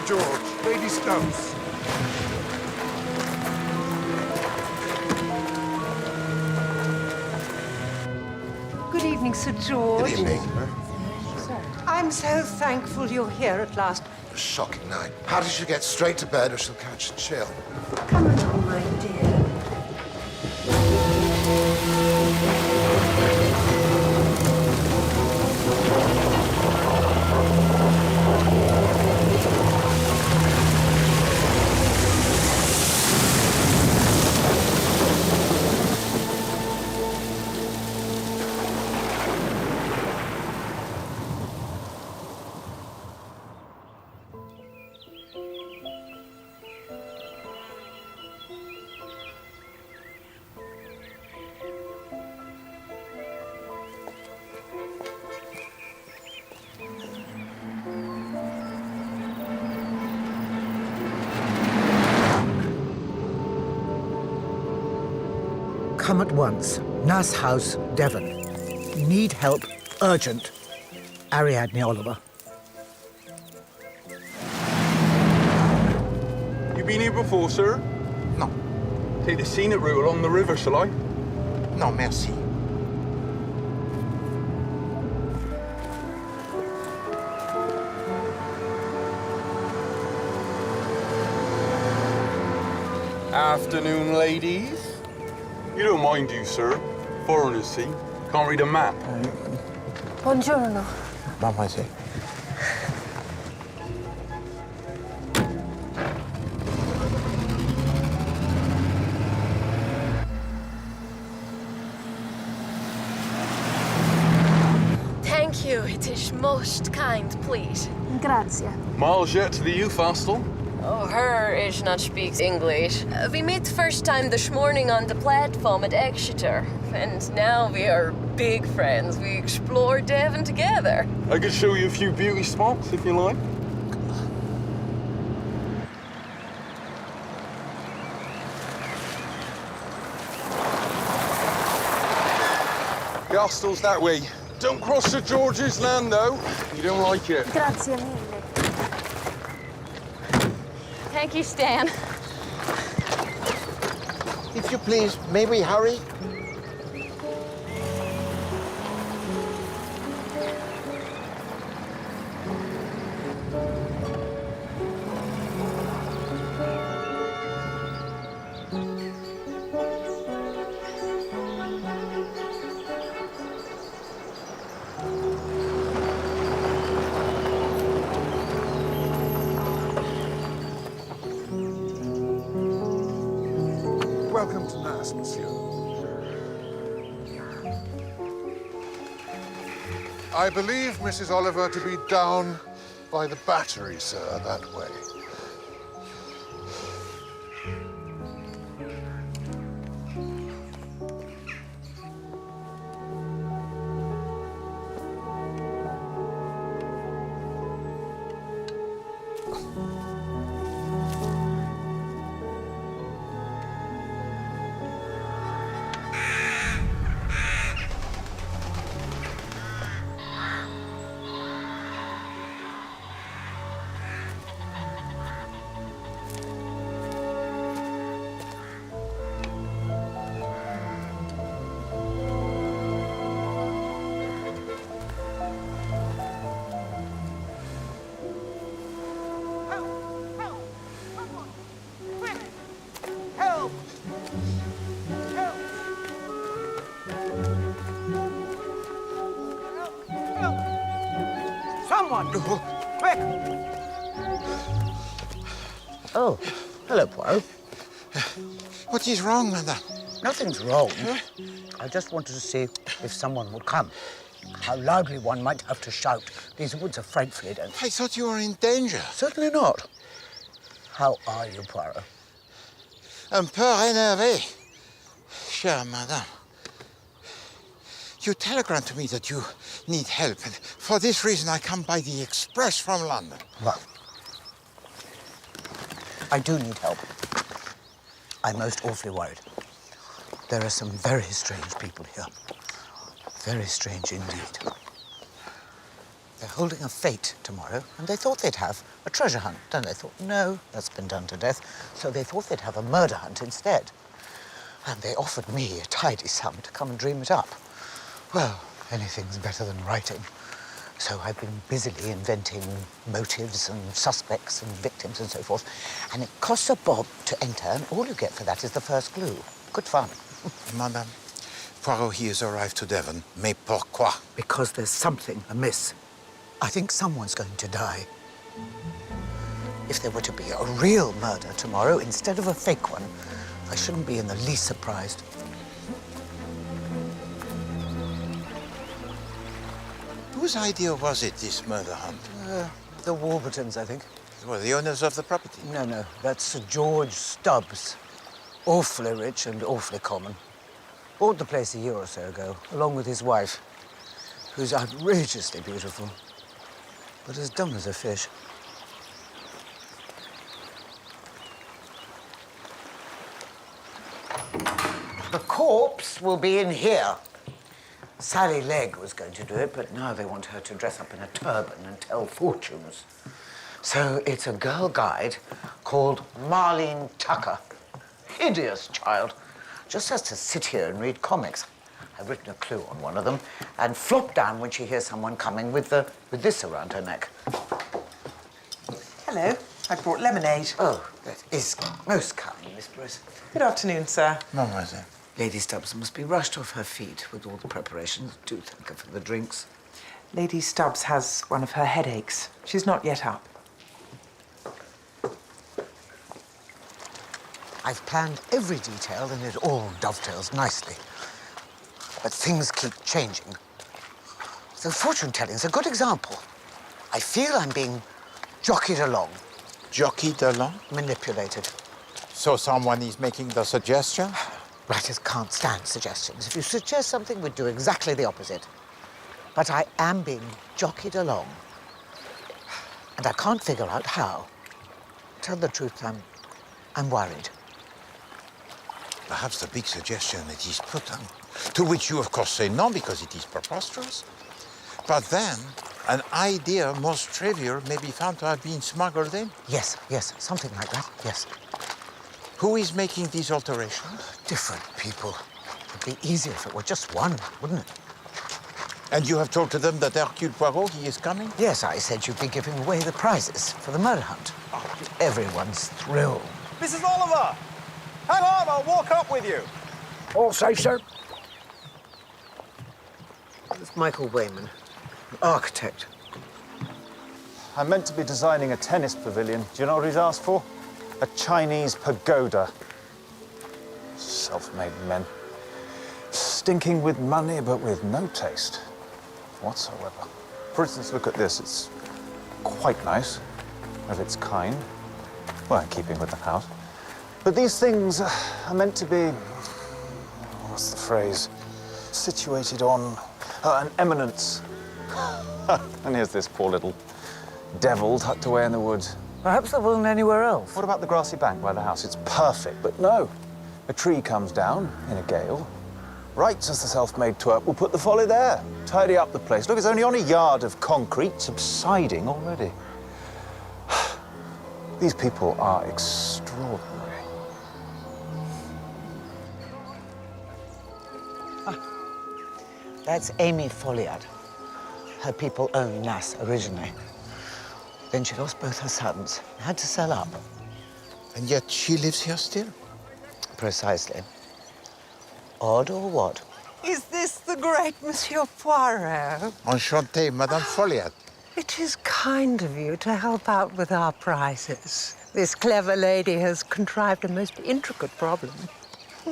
Sir George. Lady Stokes. Good evening, Sir George. Good evening. I'm so thankful you're here at last. A shocking night. How did you get straight to bed or she'll catch a chill? Come along, my dear. Come at once. Nurse House, Devon. Need help. Urgent. Ariadne Oliver. You been here before, sir? No. Take the scenic route along the river, shall I? No, merci. Afternoon, ladies. You don't mind, do you, sir? Foreigners, see? Can't read a map. Buongiorno. Mamma, sì. Thank you. It is most kind, please. Grazie. Miles yet to the youth hostel? Oh, her is not speaks English. We met first time this morning on the platform at Exeter. And now we are big friends. We explore Devon together. I could show you a few beauty spots, if you like. The hostel's that way. Don't cross Sir George's land, though. You don't like it. Grazie mille. Thank you, Stan. If you please, may we hurry? Welcome to Mass, monsieur. I believe Mrs. Oliver to be down by the battery, sir, that way. Quick! Oh, hello, Poirot. What is wrong, madame? Nothing's wrong. I just wanted to see if someone would come. How loudly one might have to shout. These woods are frightfully dense. I thought you were in danger. Certainly not. How are you, Poirot? Un peu énervé, chère madame. You telegraphed to me that you need help, and for this reason I come by the express from London. Well, I do need help. I'm most awfully worried. There are some very strange people here. Very strange indeed. They're holding a fete tomorrow, and they thought they'd have a treasure hunt. Then they thought, no, that's been done to death. So they thought they'd have a murder hunt instead. And they offered me a tidy sum to come and dream it up. Well, anything's better than writing. So I've been busily inventing motives and suspects and victims and so forth. And it costs a bob to enter, and all you get for that is the first clue. Good fun. Madame, Poirot, he has arrived to Devon. Mais pourquoi? Because there's something amiss. I think someone's going to die. If there were to be a real murder tomorrow instead of a fake one, I shouldn't be in the least surprised. Whose idea was it, this murder hunt? The Warburtons, I think. Well, the owners of the property. No, that's Sir George Stubbs. Awfully rich and awfully common. Bought the place a year or so ago, along with his wife, who's outrageously beautiful, but as dumb as a fish. The corpse will be in here. Sally Legg was going to do it, but now they want her to dress up in a turban and tell fortunes. So it's a girl guide called Marlene Tucker. Hideous child. Just has to sit here and read comics. I've written a clue on one of them and flop down when she hears someone coming with this around her neck. Hello. I brought lemonade. Oh, that is most kind, Miss Briss. Good afternoon, sir. Mademoiselle. Lady Stubbs must be rushed off her feet with all the preparations. Do thank her for the drinks. Lady Stubbs has one of her headaches. She's not yet up. I've planned every detail and it all dovetails nicely. But things keep changing. The fortune-telling's a good example. I feel I'm being jockeyed along. Jockeyed along? Manipulated. So someone is making the suggestion? Writers can't stand suggestions. If you suggest something, we do exactly the opposite. But I am being jockeyed along. And I can't figure out how. Tell the truth, I'm worried. Perhaps the big suggestion that is put on, to which you, of course, say no because it is preposterous. But then, an idea most trivial may be found to have been smuggled in. Yes, something like that, yes. Who is making these alterations? Different people. It'd be easier if it were just one, wouldn't it? And you have told to them that Hercule Poirot, he is coming? Yes, I said you'd be giving away the prizes for the murder hunt. Everyone's thrilled. Mrs. Oliver! Hang on, I'll walk up with you. All safe, sir? It's Michael Wayman, architect. I'm meant to be designing a tennis pavilion. Do you know what he's asked for? A Chinese pagoda. Self-made men. Stinking with money, but with no taste whatsoever. For instance, look at this. It's quite nice, of its kind. Well, in keeping with the house. But these things are meant to be, what's the phrase, situated on an eminence. And here's this poor little devil tucked away in the woods. Perhaps there wasn't anywhere else. What about the grassy bank by the house? It's perfect, but no. A tree comes down in a gale. Right as the self-made twerp will put the folly there. Tidy up the place. Look, it's only on a yard of concrete, subsiding already. These people are extraordinary. That's Amy Follyr. Her people owned Nass originally. Then she lost both her sons, had to sell up. And yet she lives here still? Precisely. Odd or what? Is this the great Monsieur Poirot? Enchanté, Madame Folliot. It is kind of you to help out with our prizes. This clever lady has contrived a most intricate problem.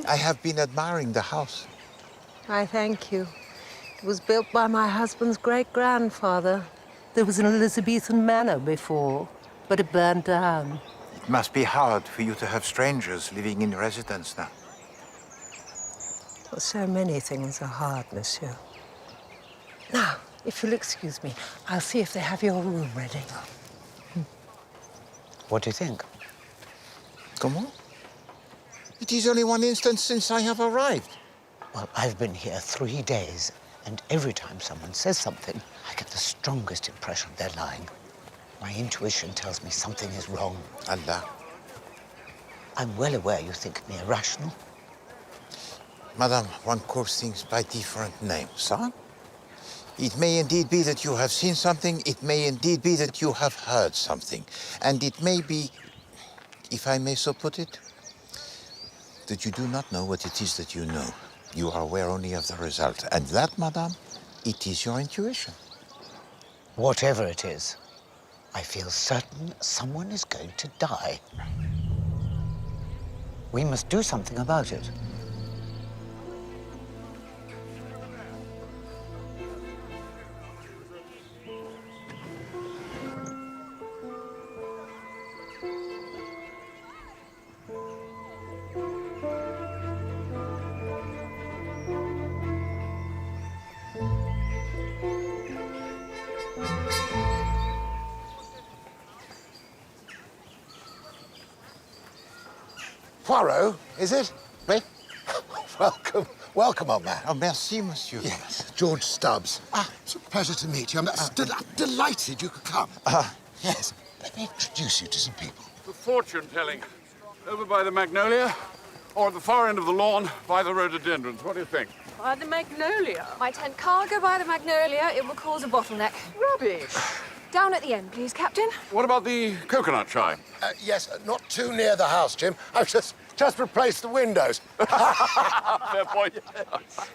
I have been admiring the house. I thank you. It was built by my husband's great-grandfather. There was an Elizabethan manor before, but it burned down. It must be hard for you to have strangers living in residence now. Well, so many things are hard, monsieur. Now, if you'll excuse me, I'll see if they have your room ready. What do you think? Comment? It is only one instant since I have arrived. Well, I've been here 3 days, And every time someone says something, I get the strongest impression they're lying. My intuition tells me something is wrong. Allah. I'm well aware you think me irrational. Madame, one calls things by different names, huh? It may indeed be that you have seen something, it may indeed be that you have heard something, and it may be, if I may so put it, that you do not know what it is that you know. You are aware only of the result, and that, madame, it is your intuition. Whatever it is, I feel certain someone is going to die. We must do something about it. Poirot, is it? Oui? Welcome. Welcome, old man. Oh, merci, monsieur. Yes, George Stubbs. It's a pleasure to meet you. I'm delighted you could come. Yes. Let me introduce you to some people. The fortune-telling. Over by the magnolia, or at the far end of the lawn by the rhododendrons. What do you think? By the magnolia. My tent can't go by the magnolia. It will cause a bottleneck. Rubbish. Down at the end, please, Captain. What about the coconut chime? Yes, not too near the house, Jim. I've just replaced the windows. Fair point.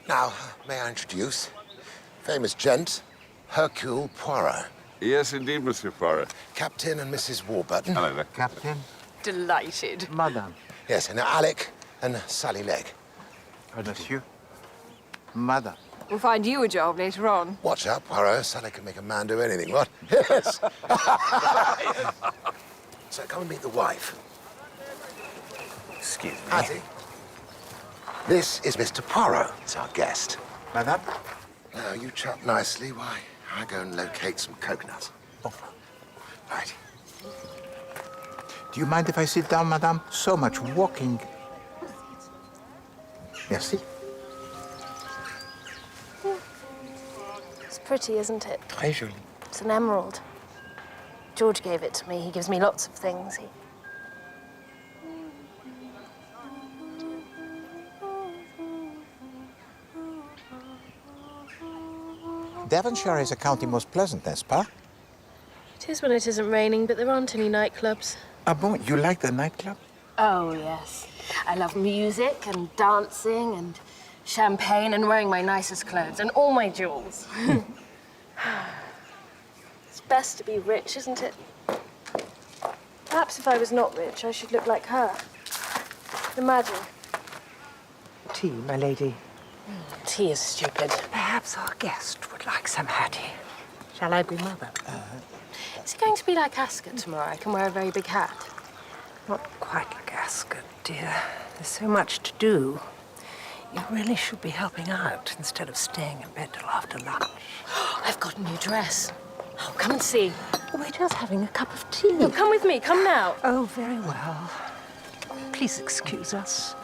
Now, may I introduce famous gent, Hercule Poirot. Yes, indeed, Monsieur Poirot. Captain and Mrs. Warburton. Hello there. Captain. Delighted. Madame. Yes, and Alec and Sally Legg. Monsieur. Madame. We'll find you a job later on. Watch out, Poirot. Sally can make a man do anything, what? Yes. So come and meet the wife. Excuse me. Hattie. This is Mr. Poirot. It's our guest. Madame. Now, you chop nicely. Why, I go and locate some coconuts. Oh. Right. Do you mind if I sit down, madame? So much walking. Merci. It's pretty, isn't it? Très joli. It's an emerald. George gave it to me. He gives me lots of things. Devonshire is a county most pleasant, n'est-ce pas? It is when it isn't raining, but there aren't any nightclubs. Ah bon? You like the nightclub? Oh, yes. I love music and dancing and champagne and wearing my nicest clothes and all my jewels. It's best to be rich, isn't it? Perhaps if I was not rich, I should look like her. Imagine. Tea, my lady. Tea is stupid. Perhaps our guest would like some Hattie. Shall I be mother? Is it going to be like Ascot tomorrow? I can wear a very big hat. Not quite like Ascot, dear. There's so much to do. You really should be helping out instead of staying in bed till after lunch. I've got a new dress. Oh, come and see. We're just having a cup of tea. No, come with me. Come now. Oh, very well. Please excuse us.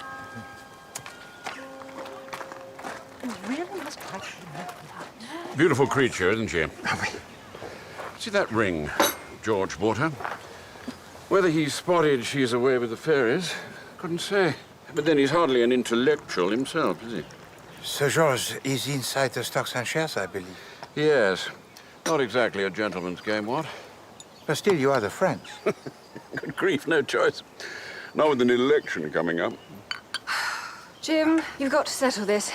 You really must like to. Beautiful creature, isn't she? See that ring George bought her? Whether he spotted she's away with the fairies, couldn't say. But then he's hardly an intellectual himself, is he? Sir George is inside the stocks and shares, I believe. Yes. Not exactly a gentleman's game, what? But still, you are the friends. Good grief, no choice. Not with an election coming up. Jim, you've got to settle this.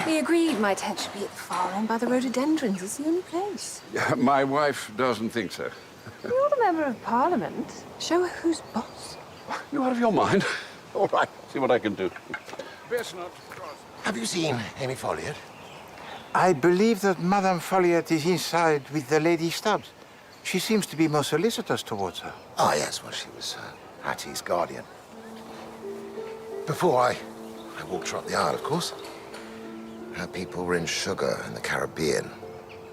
We agreed my tent should be at the far end by the rhododendrons. It's the only place. My wife doesn't think so. You're the member of Parliament. Show her who's boss. You out of your mind? All right, see what I can do. Best not to cross. Have you seen Amy Follyr? I believe that Madame Follier is inside with the Lady Stubbs. She seems to be most solicitous towards her. Oh, yes. Well, she was Hattie's guardian. Before I walked her up the aisle, of course. Her people were in sugar in the Caribbean.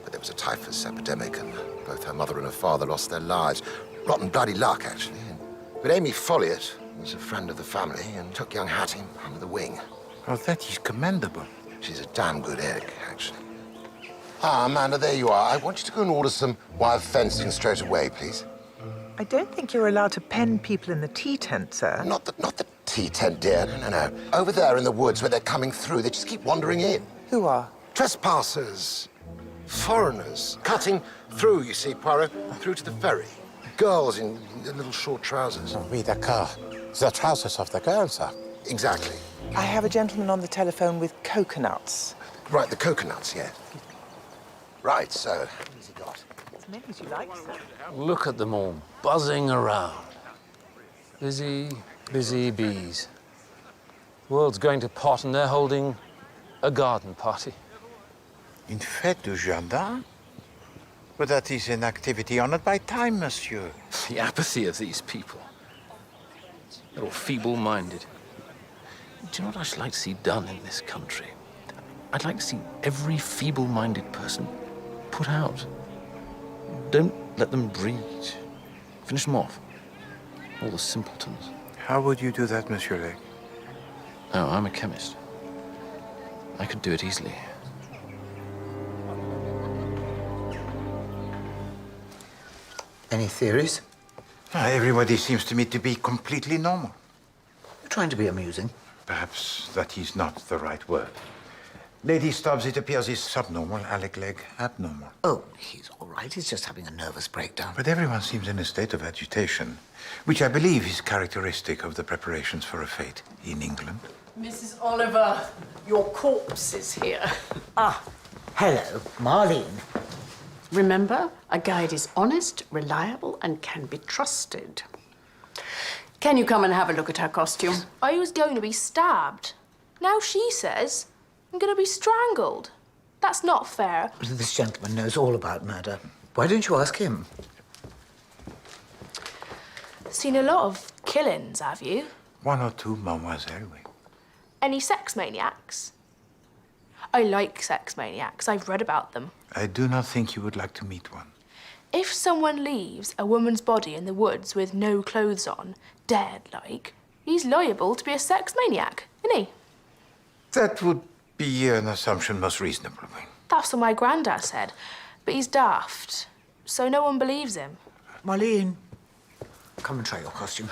But there was a typhus epidemic, and both her mother and her father lost their lives. Rotten bloody luck, actually. But Amy Follier was a friend of the family and took young Hattie under the wing. Well, that is commendable. She's a damn good egg, actually. Ah, Amanda, there you are. I want you to go and order some wire fencing straight away, please. I don't think you're allowed to pen people in the tea tent, sir. Not the tea tent, dear. No. Over there in the woods where they're coming through, they just keep wandering in. Who are? Trespassers. Foreigners. Cutting through, you see, Poirot, through to the ferry. Girls in little short trousers. Oui, d'accord. The trousers of the girls, sir. Exactly. I have a gentleman on the telephone with coconuts. Right, the coconuts, yeah. Right, so, what has he got? As many as you like, sir. Look at them all buzzing around. Busy, busy bees. The world's going to pot and they're holding a garden party. Une fête du jardin? But that is an activity honored by time, monsieur. The apathy of these people. They're all feeble-minded. Do you know what I should like to see done in this country? I'd like to see every feeble-minded person put out. Don't let them breed. Finish them off. All the simpletons. How would you do that, Monsieur Legge? Oh, I'm a chemist. I could do it easily. Any theories? Everybody seems to me to be completely normal. You're trying to be amusing. Perhaps that is not the right word. Lady Stubbs, it appears, is subnormal. Alec Legge, abnormal. Oh, he's all right. He's just having a nervous breakdown. But everyone seems in a state of agitation, which I believe is characteristic of the preparations for a fete in England. Mrs. Oliver, your corpse is here. Ah, hello, Marlene. Remember, a guide is honest, reliable, and can be trusted. Can you come and have a look at her costume? I was going to be stabbed. Now she says I'm going to be strangled. That's not fair. This gentleman knows all about murder. Why don't you ask him? Seen a lot of killings, have you? One or two, mademoiselle, oui. Any sex maniacs? I like sex maniacs. I've read about them. I do not think you would like to meet one. If someone leaves a woman's body in the woods with no clothes on, dead like, he's liable to be a sex maniac, isn't he? That would be an assumption most reasonable. That's what my granddad said. But he's daft, so no one believes him. Marlene, come and try your costume.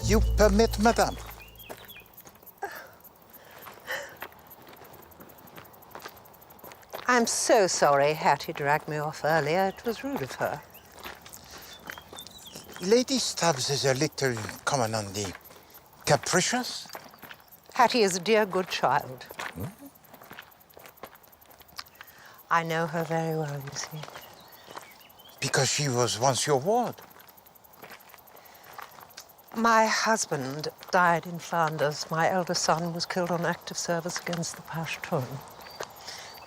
You permit, madame? I'm so sorry Hattie dragged me off earlier. It was rude of her. Lady Stubbs is a little, comment on the capricious. Hattie is a dear, good child. Hmm? I know her very well, you see. Because she was once your ward. My husband died in Flanders. My elder son was killed on active service against the Pashtun.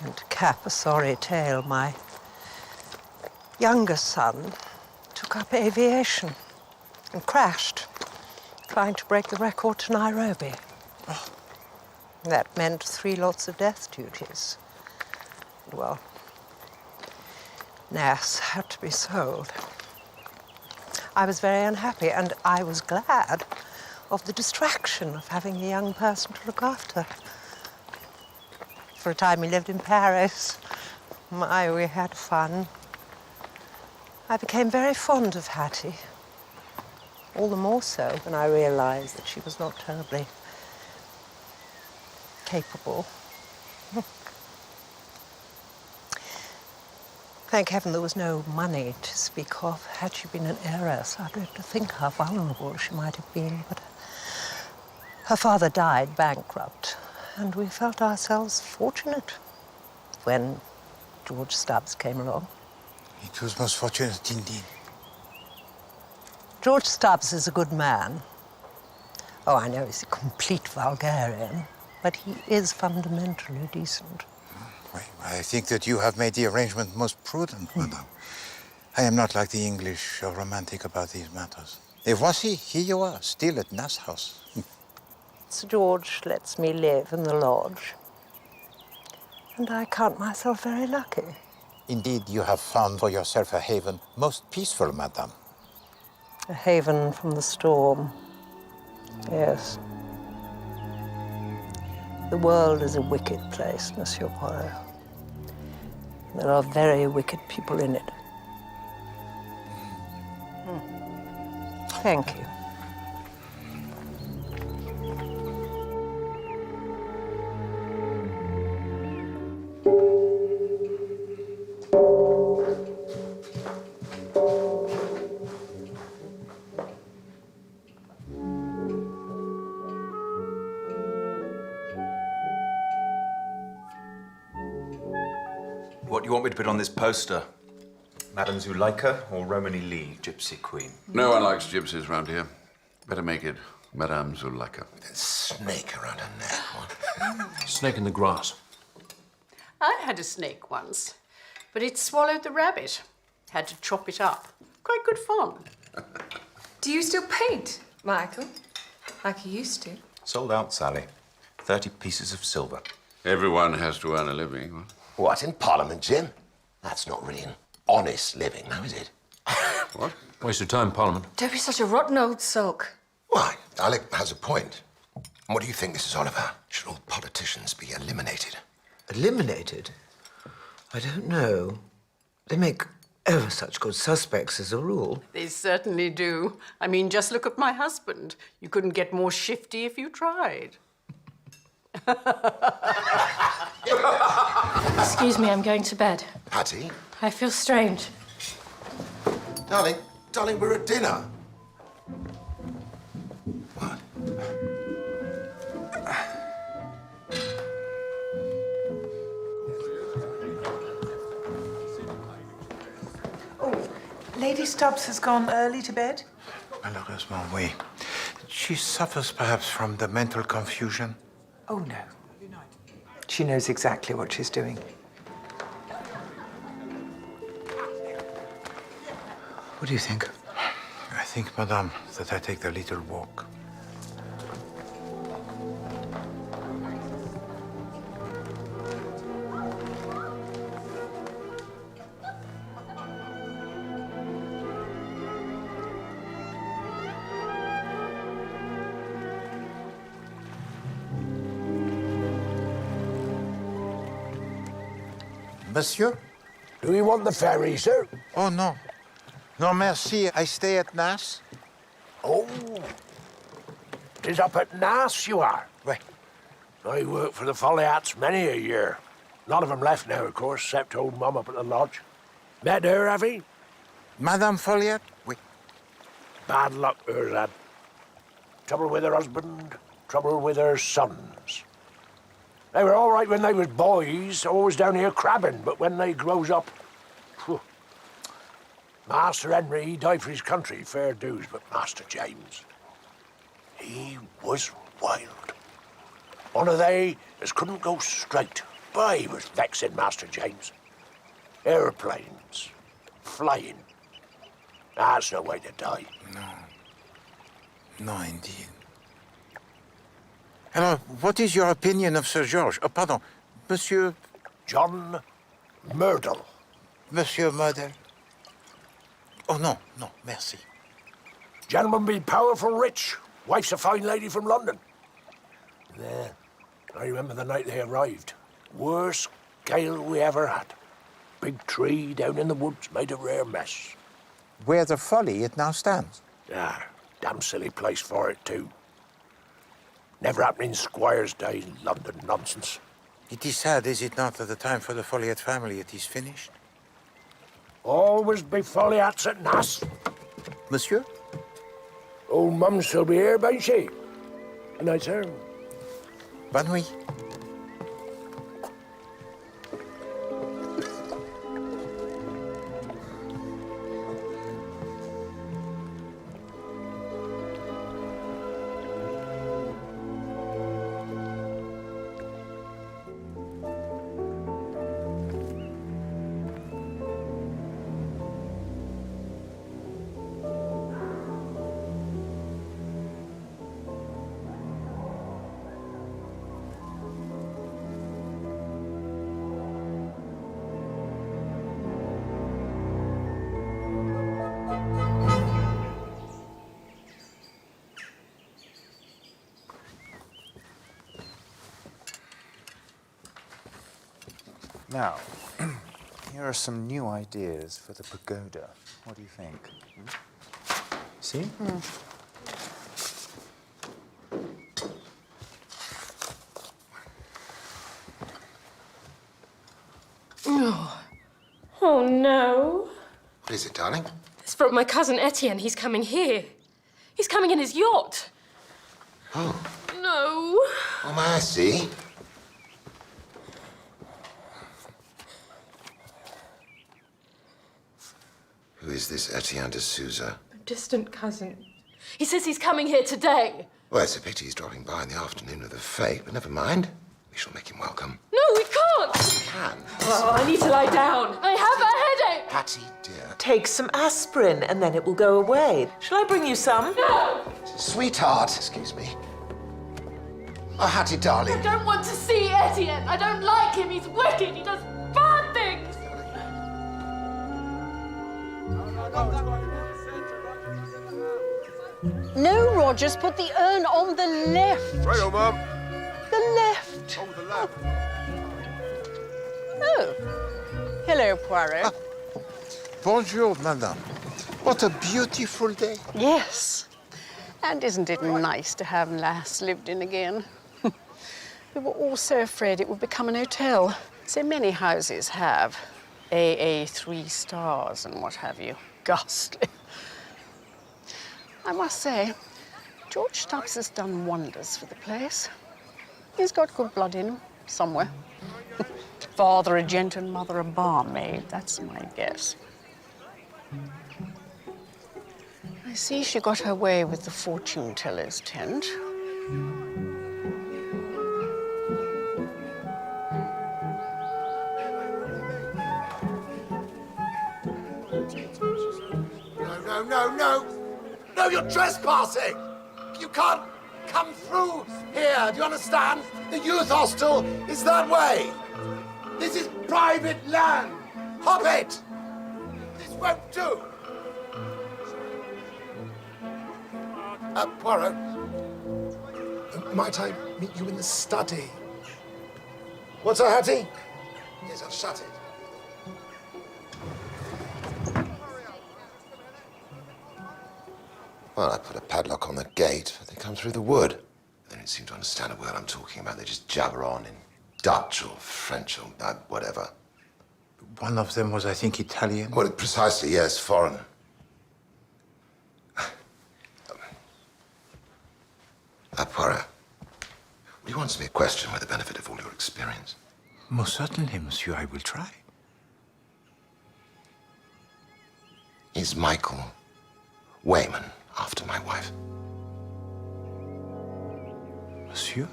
And to cap a sorry tale, my younger son took up aviation and crashed, trying to break the record to Nairobi. Oh. That meant 3 lots of death duties. Well, Nass had to be sold. I was very unhappy, and I was glad of the distraction of having a young person to look after. For a time we lived in Paris. My, we had fun. I became very fond of Hattie. All the more so when I realized that she was not terribly capable. Thank heaven there was no money to speak of. Had she been an heiress, I dread to think how vulnerable she might have been. But Her father died bankrupt, and we felt ourselves fortunate when George Stubbs came along. It was most fortunate indeed. George Stubbs is a good man. Oh, I know he's a complete vulgarian, but he is fundamentally decent. I think that you have made the arrangement most prudent, madame. I am not like the English or romantic about these matters. Et voici, here you are, still at Nass House. Sir George lets me live in the lodge, and I count myself very lucky. Indeed, you have found for yourself a haven most peaceful, madame. A haven from the storm. Yes. The world is a wicked place, Monsieur Poirot. There are very wicked people in it. Thank you. What do you want me to put on this poster? Madame Zuleika or Romany Lee, Gypsy Queen? No one likes gypsies round here. Better make it Madame Zuleika. With a snake around her neck. What? Snake in the grass. I had a snake once, but it swallowed the rabbit. Had to chop it up. Quite good fun. Do you still paint, Michael? Like you used to? Sold out, Sally. 30 pieces of silver. Everyone has to earn a living. What, in Parliament, Jim? That's not really an honest living, now, is it? What? Waste of time, Parliament. Don't be such a rotten old sulk. Why, Alec has a point. What do you think this is all about? Should all politicians be eliminated? Eliminated? I don't know. They make ever such good suspects as a rule. They certainly do. I mean, just look at my husband. You couldn't get more shifty if you tried. Excuse me, I'm going to bed. Patty? I feel strange. Darling, we're at dinner. What? Oh, Lady Stubbs has gone early to bed? Malheureusement, oui. She suffers perhaps from the mental confusion. Oh, no. She knows exactly what she's doing. What do you think? I think, madame, that I take the little walk. Monsieur? Do you want the ferry, sir? Oh, no. No, merci. I stay at Nass. Oh. 'Tis up at Nass you are? Right. I worked for the Follyats many a year. None of them left now, of course, except old Mum up at the lodge. Met her, have you? Madame Follier? Oui. Bad luck hers had. Trouble with her husband, trouble with her sons. They were all right when they was boys, always down here crabbing, but when they grows up, phew. Master Henry, he died for his country, fair dues, but Master James, he was wild. One of they as couldn't go straight, but he was vexing, Master James. Airplanes, flying. That's no way to die. No, indeed. Alors, what is your opinion of Sir George? Oh, pardon, Monsieur... John Myrtle. Monsieur Murder? Oh, no, merci. Gentleman be powerful rich. Wife's a fine lady from London. Yeah, I remember the night they arrived. Worst gale we ever had. Big tree down in the woods made a rare mess. Where the Folly it now stands? Ah, damn silly place for it, too. Never happened in Squire's day, London nonsense. It is sad, is it not, that the time for the Folliot family it is finished? Always be Folliats at Nass. Monsieur? Old Mum still be here, ain't she? Good night, sir. Bonne nuit. Now, here are some new ideas for the pagoda. What do you think? See? Oh no. What is it, darling? It's from my cousin Etienne. He's coming here. He's coming in his yacht. Oh. No. Oh, may I see? Who is this Etienne de Souza? A distant cousin. He says he's coming here today. Well, it's a pity he's dropping by in the afternoon of the fete, but never mind. We shall make him welcome. No, we can't. We can. Oh, I need to lie down. I have a headache. Hattie, dear. Take some aspirin and then it will go away. Shall I bring you some? No. Sweetheart, excuse me. Oh, Hattie, darling. I don't want to see Etienne. I don't like him. He's wicked. He does bad things. No, Rogers, put the urn on the left. Right, oh, Mum. The left. Oh, the left. Oh. Hello, Poirot. Bonjour, madame. What a beautiful day. Yes. And isn't it nice to have Lass lived in again? We were all so afraid it would become an hotel. So many houses have. AA 3 stars and what have you. Ghastly. I must say, George Stubbs has done wonders for the place. He's got good blood in him, somewhere. Father a gent and mother a barmaid, that's my guess. I see she got her way with the fortune teller's tent. No. No, you're trespassing. You can't come through here. Do you understand? The youth hostel is that way. This is private land. Hop it. This won't do. Poirot, might I meet you in the study? What's that, Hattie? Yes, I'll shut it. Well, I put a padlock on the gate, but they come through the wood. They don't seem to understand a word I'm talking about. They just jabber on in Dutch or French or whatever. One of them was, I think, Italian. Well, precisely, yes, foreign. Poirot, will you answer me a question with the benefit of all your experience? Most certainly, monsieur, I will try. Is Michael Wayman after my wife? Monsieur?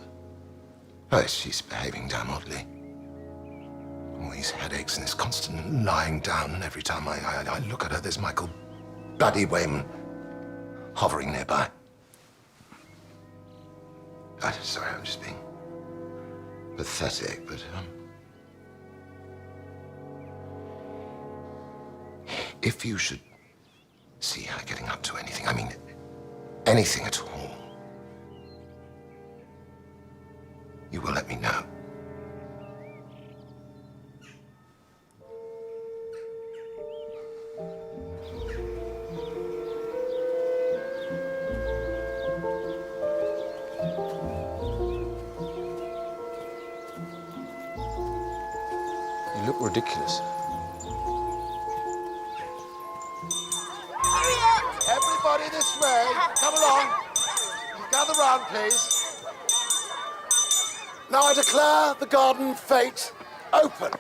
Oh, she's behaving damn oddly. All these headaches and this constant lying down, and every time I look at her, there's Michael bloody Wayman hovering nearby. Sorry, I'm just being pathetic, but if you should see her getting up to anything, I mean anything at all, you will let me know. You look ridiculous. Everybody this way. Come along. Gather round, please. Now I declare the garden fete open.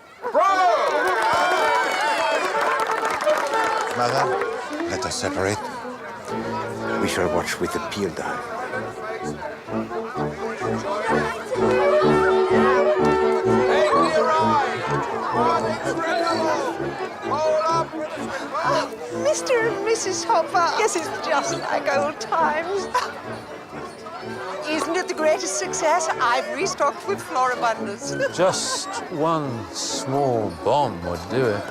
Madam, let us separate. We shall watch with the peeled eye. Mr. and Mrs. Hopper. Yes, it's just like old times. Isn't it the greatest success? I've restocked with floribundas. Just one small bomb would do it.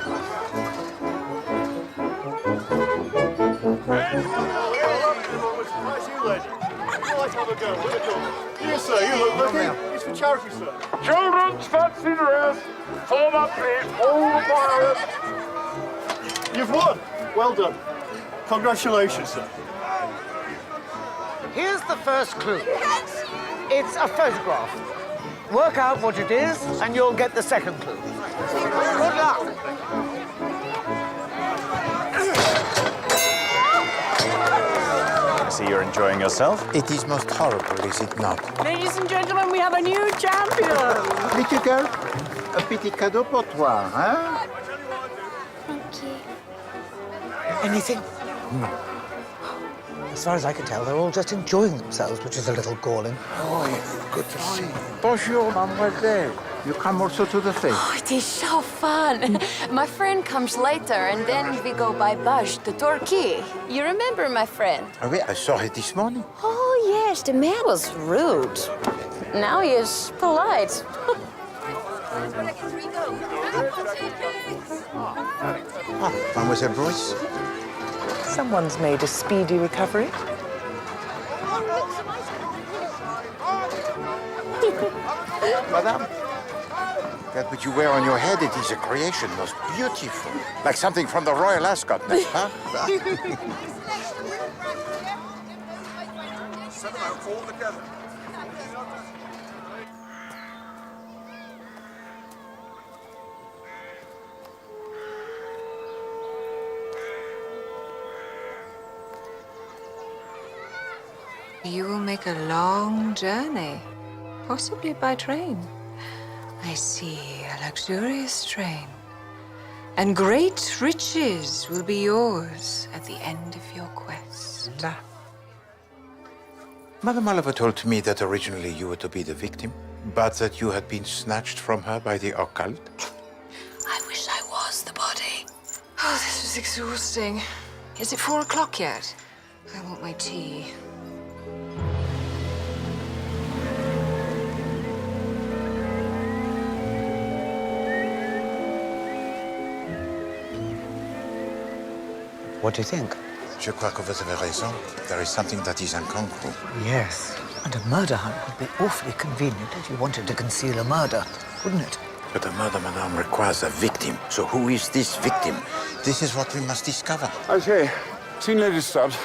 Here, sir, you look lucky. It's for charity, sir. Children's fancy dress. Form up, please. Hold fire. You've won. Well done. Congratulations, sir. Here's the first clue. It's a photograph. Work out what it is, and you'll get the second clue. Good luck. I see you're enjoying yourself. It is most horrible, is it not? Ladies and gentlemen, we have a new champion. Little girl, un petit cadeau pour toi, hein? Thank you. Anything? No. As far as I can tell, they're all just enjoying themselves, which is a little galling. Oh, good to see you. Bonjour, mademoiselle. You come also to the fete? Oh, it is so fun. My friend comes later, and then we go by bus to Turkey. You remember my friend? Oh, oui, I saw it this morning. Oh, yes, the man was rude. Now he is polite. Ah, Mademoiselle Bruce. Someone's made a speedy recovery. Madame, that which you wear on your head, it is a creation, most beautiful. Like something from the royal ascot, n'est-ce pas? You will make a long journey, possibly by train. I see a luxurious train. And great riches will be yours at the end of your quest. Madame Oliver told me that originally you were to be the victim, but that you had been snatched from her by the occult. I wish I was the body. Oh, this was exhausting. Is it 4 o'clock yet? I want my tea. What do you think? Je crois que vous avez raison. There is something that is incongru. Yes. And a murder hunt would be awfully convenient if you wanted to conceal a murder, wouldn't it? But a murder, madame, requires a victim. So who is this victim? This is what we must discover. I say, seen Lady Stubbs.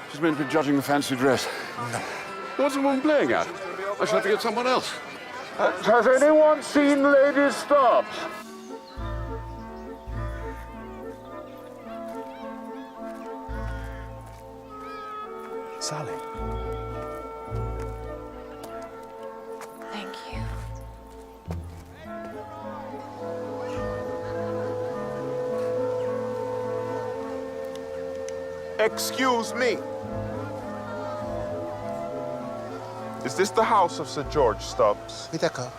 She's meant to be judging the fancy dress. No. What's the woman playing at? I shall have to get someone else. Has anyone seen Lady Stubbs? Sally. Thank you. Excuse me. Is this the house of Sir George Stubbs? Oui, d'accord.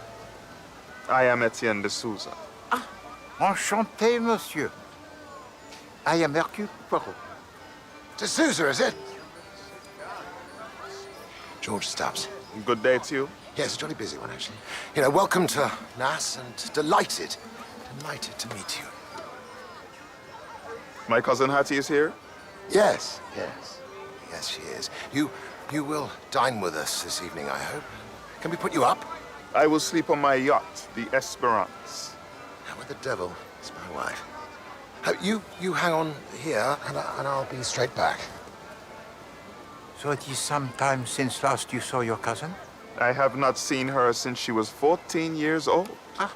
I am Etienne de Souza. Ah, enchanté, monsieur. I am Hercule Poirot. De Souza, is it? George Stubbs. Good day to you. Yes, a jolly busy one, actually. You know, welcome to Nass, and delighted to meet you. My cousin Hattie is here? Yes, yes. Yes, she is. You will dine with us this evening, I hope. Can we put you up? I will sleep on my yacht, the Esperance. Now, where the devil is my wife? You hang on here, and I'll be straight back. So it is some time since last you saw your cousin? I have not seen her since she was 14 years old. Ah.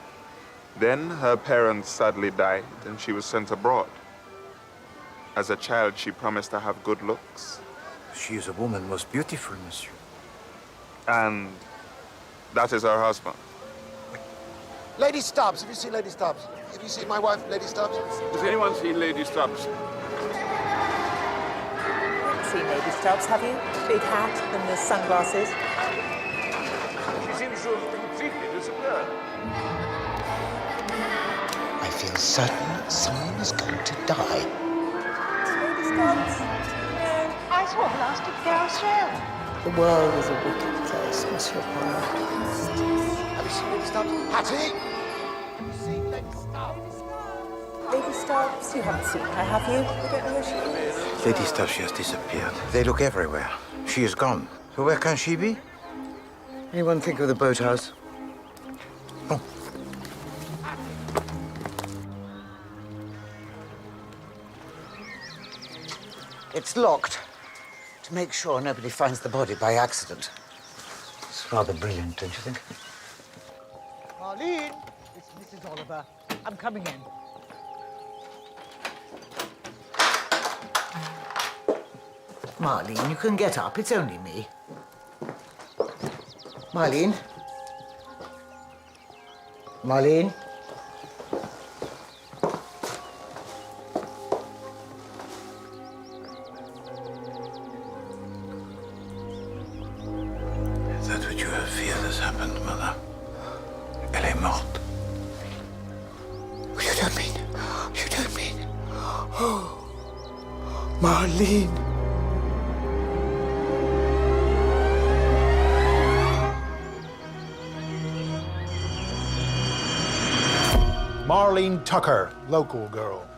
Then her parents sadly died, and she was sent abroad. As a child, she promised to have good looks. She is a woman most beautiful, monsieur. And That is her husband. Lady Stubbs, have you seen Lady Stubbs? Have you seen my wife, Lady Stubbs? Has anyone seen Lady Stubbs? Seen Lady Stubbs, have you? Big hat and the sunglasses. She seems to have completely disappeared. I feel certain someone is going to die. Lady Stubbs? No. I saw her last at Gareth's Rail. The world is a wicked place, Monsieur Poirot. Have you seen Lady Stubbs? Hattie! Have you seen Lady Stubbs? Lady Stubbs, you haven't seen her, have you? You don't know where she is? Lady Stubbs has disappeared. They look everywhere. She is gone. So where can she be? Anyone think of the boathouse? Oh. It's locked. To make sure nobody finds the body by accident. It's rather brilliant, don't you think? Marlene, it's Mrs. Oliver. I'm coming in. Marlene, you can get up. It's only me. Marlene? Marlene? Is that what you have feared has happened, Mother? Elle est morte. You don't mean... You don't mean... Oh... Marlene... Marlene Tucker, local girl.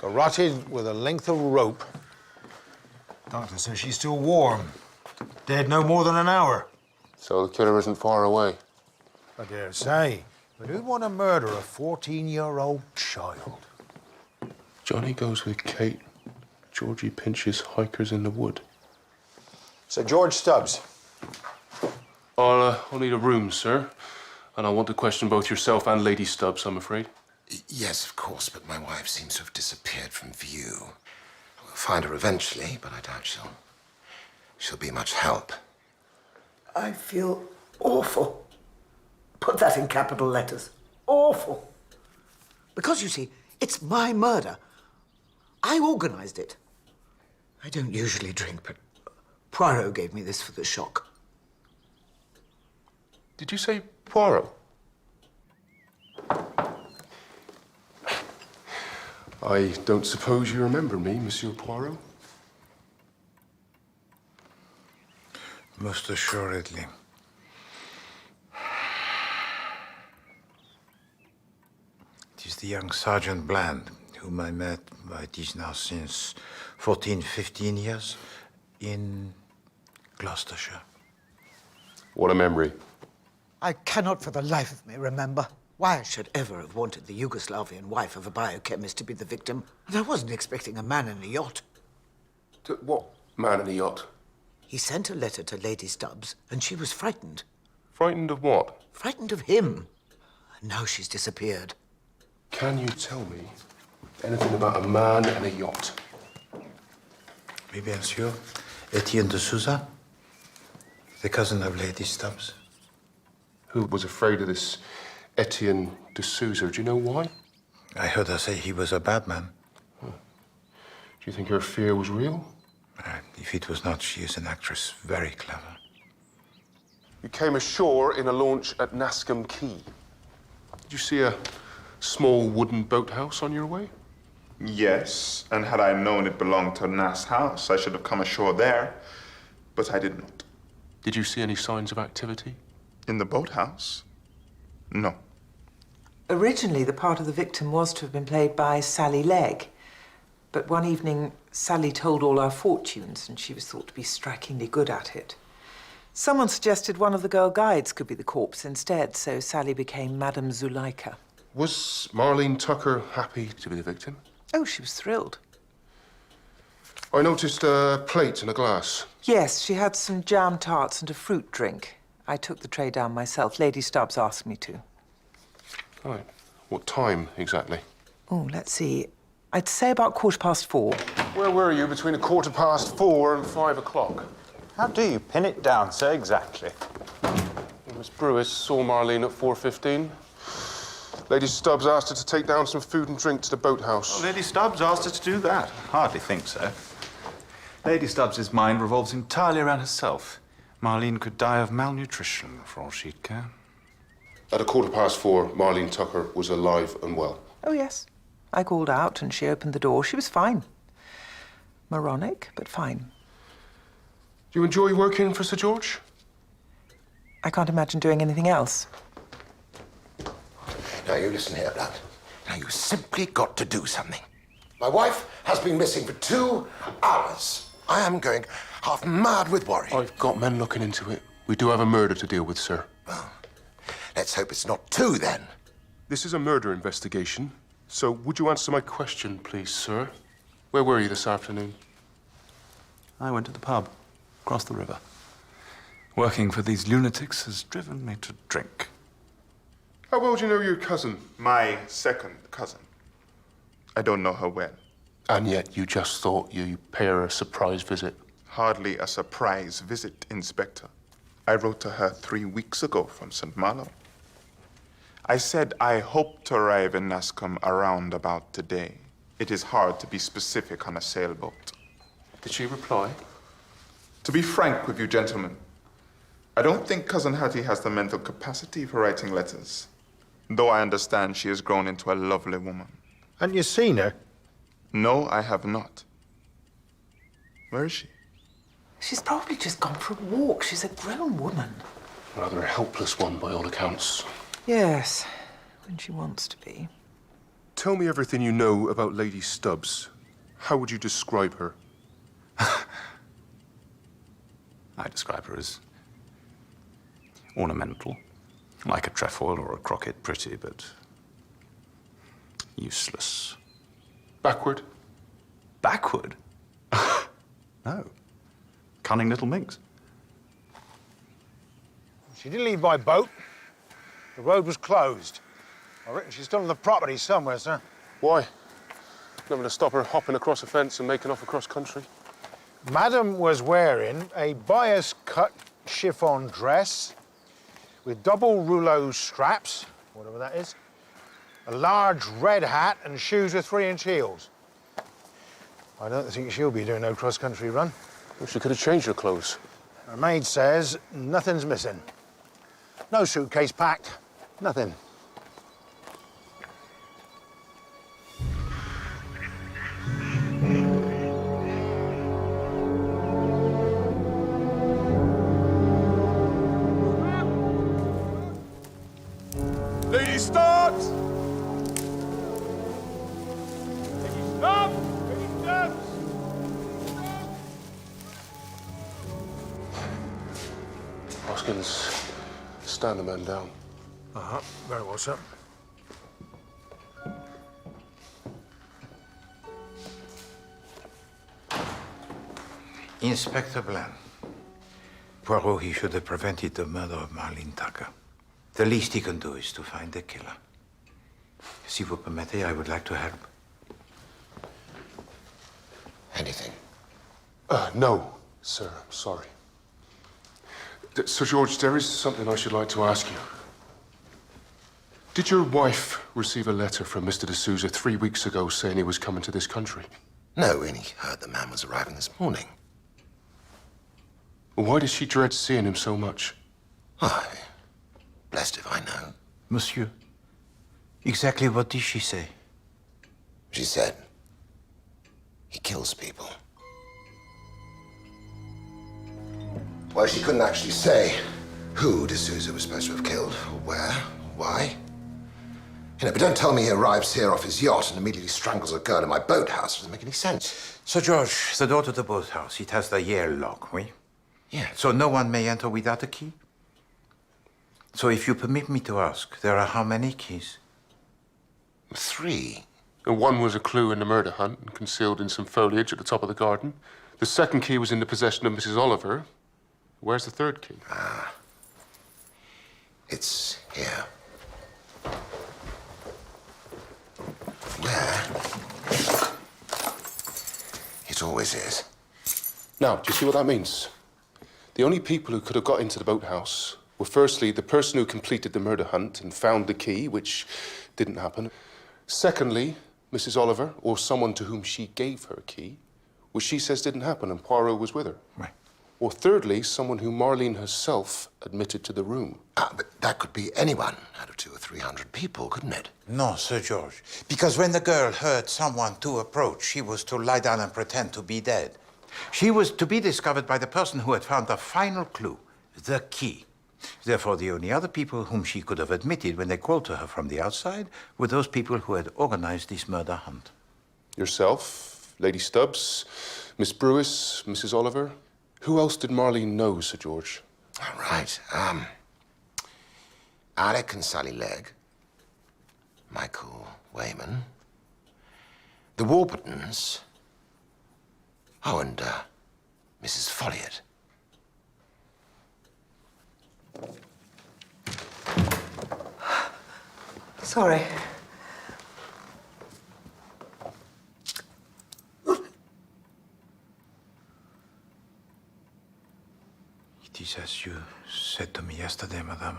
Garroted with a length of rope. Doctor says she's still warm. Dead no more than an hour. So the killer isn't far away. I dare say. But who'd want to murder a 14-year-old child? Johnny goes with Kate. Georgie pinches hikers in the wood. Sir George Stubbs. I'll need a room, sir. And I want to question both yourself and Lady Stubbs, I'm afraid. Yes, of course, but my wife seems to have disappeared from view. We'll find her eventually, but I doubt she'll be much help. I feel awful. Put that in capital letters. Awful. Because, you see, it's my murder. I organized it. I don't usually drink, but Poirot gave me this for the shock. Did you say Poirot? I don't suppose you remember me, Monsieur Poirot? Most assuredly. It is the young Sergeant Bland, whom I met, it is now since 14, 15 years, in Gloucestershire. What a memory. I cannot for the life of me remember why I should ever have wanted the Yugoslavian wife of a biochemist to be the victim. And I wasn't expecting a man in a yacht. What man in a yacht? He sent a letter to Lady Stubbs, and she was frightened. Frightened of what? Frightened of him. And now she's disappeared. Can you tell me anything about a man and a yacht? Oui, bien sûr. Etienne de Souza, the cousin of Lady Stubbs. Who was afraid of this Etienne de Souza? Do you know why? I heard her say he was a bad man. Do you think her fear was real? If it was not, she is an actress, very clever. You came ashore in a launch at Nascombe Quay. Did you see a small wooden boathouse on your way? Yes, and had I known it belonged to Nass House, I should have come ashore there, but I did not. Did you see any signs of activity? In the boathouse? No. Originally, the part of the victim was to have been played by Sally Legg. But one evening, Sally told all our fortunes, and she was thought to be strikingly good at it. Someone suggested one of the girl guides could be the corpse instead, so Sally became Madame Zuleika. Was Marlene Tucker happy to be the victim? Oh, she was thrilled. I noticed a plate and a glass. Yes, she had some jam tarts and a fruit drink. I took the tray down myself. Lady Stubbs asked me to. Right. What time exactly? Oh, let's see. I'd say about 4:15. Where were you between 4:15 and 5 o'clock? How do you pin it down so exactly? Miss Brewis saw Marlene at 4:15. Lady Stubbs asked her to take down some food and drink to the boathouse. Lady Stubbs asked her to do that. Hardly think so. Lady Stubbs's mind revolves entirely around herself. Marlene could die of malnutrition for all she'd care. At 4:15, Marlene Tucker was alive and well. Oh, yes. I called out and she opened the door. She was fine. Moronic, but fine. Do you enjoy working for Sir George? I can't imagine doing anything else. Now, you listen here, Blunt. Now, you simply got to do something. My wife has been missing for 2 hours. I am going half mad with worry. I've got men looking into it. We do have a murder to deal with, sir. Well, let's hope it's not 2, then. This is a murder investigation. So, would you answer my question, please, sir? Where were you this afternoon? I went to the pub, across the river. Working for these lunatics has driven me to drink. How well do you know your cousin? My second cousin. I don't know her well. And yet you just thought you'd pay her a surprise visit. Hardly a surprise visit, Inspector. I wrote to her 3 weeks ago from St. Malo. I said I hope to arrive in Nascombe around about today. It is hard to be specific on a sailboat. Did she reply? To be frank with you, gentlemen, I don't think Cousin Hattie has the mental capacity for writing letters, though I understand she has grown into a lovely woman. Haven't you seen her? No, I have not. Where is she? She's probably just gone for a walk. She's a grown woman. Rather a helpless one, by all accounts. Yes, when she wants to be. Tell me everything you know about Lady Stubbs. How would you describe her? I describe her as ornamental, like a trefoil or a croquet, pretty, but useless. Backward? Backward? No. Cunning little minx. She didn't leave by boat. The road was closed. I reckon she's still on the property somewhere, sir. Why? Nothing to stop her hopping across a fence and making off across country. Madam was wearing a bias-cut chiffon dress with double rouleau straps, whatever that is, a large red hat and shoes with 3-inch heels. I don't think she'll be doing no cross-country run. Well, she could have changed her clothes. Her maid says nothing's missing. No suitcase packed, nothing. Lady Stubbs! Lady Stubbs! Lady Stubbs! Hoskins, stand the man down. Uh-huh, very well, sir. Inspector Blanc. Poirot, he should have prevented the murder of Marlene Tucker. The least he can do is to find the killer. Si vous permettez, I would like to help. Anything? No, sir. I'm sorry. Sir George, there is something I should like to ask you. Did your wife receive a letter from Mr. de Souza 3 weeks ago saying he was coming to this country? No, we only heard the man was arriving this morning. Well, why does she dread seeing him so much? Why? Blessed if I know. Monsieur, exactly what did she say? She said he kills people. Well, she couldn't actually say who de Souza was supposed to have killed, or where, or why. You know, but don't tell me he arrives here off his yacht and immediately strangles a girl in my boathouse. It doesn't make any sense. Sir George, the door to the boathouse, it has the Yale lock, oui? Yeah. So no one may enter without a key? So if you permit me to ask, there are how many keys? 3. And one was a clue in the murder hunt and concealed in some foliage at the top of the garden. The second key was in the possession of Mrs. Oliver. Where's the third key? It's here. Where? It always is. Now, do you see what that means? The only people who could have got into the boathouse were firstly the person who completed the murder hunt and found the key, which didn't happen. Secondly, Mrs. Oliver, or someone to whom she gave her key, which she says didn't happen and Poirot was with her. Right. Or thirdly, someone who Marlene herself admitted to the room. But that could be anyone out of 200 or 300 people, couldn't it? No, Sir George. Because when the girl heard someone to approach, she was to lie down and pretend to be dead. She was to be discovered by the person who had found the final clue, the key. Therefore, the only other people whom she could have admitted when they called to her from the outside were those people who had organized this murder hunt. Yourself, Lady Stubbs, Miss Brewis, Mrs. Oliver. Who else did Marlene know, Sir George? All right. Alec and Sally Legg, Michael Wayman, the Warburtons, oh, and Mrs. Follyr. Sorry. It is as you said to me yesterday, Madame.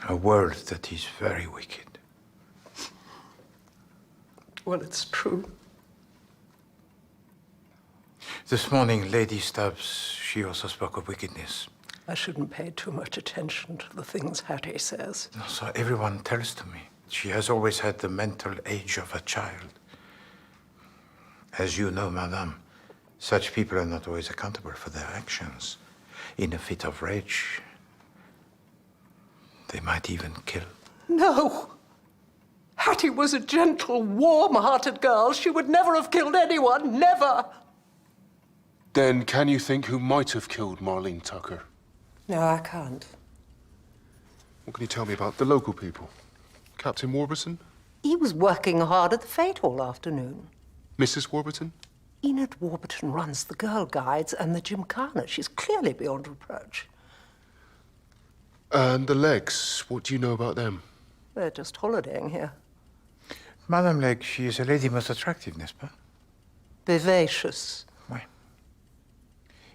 A world that is very wicked. Well, it's true. This morning, Lady Stubbs, she also spoke of wickedness. I shouldn't pay too much attention to the things Hattie says. No, so everyone tells to me. She has always had the mental age of a child. As you know, Madame, such people are not always accountable for their actions. In a fit of rage, they might even kill. No! Hattie was a gentle, warm-hearted girl. She would never have killed anyone, never! Then can you think who might have killed Marlene Tucker? No, I can't. What can you tell me about the local people? Captain Warburton? He was working hard at the fete all afternoon. Mrs. Warburton? Enid Warburton runs the Girl Guides and the Gymkhana. She's clearly beyond reproach. And the Leggs, what do you know about them? They're just holidaying here. Madame Legg, she is a lady most attractive, n'est-ce pas? Vivacious. Why?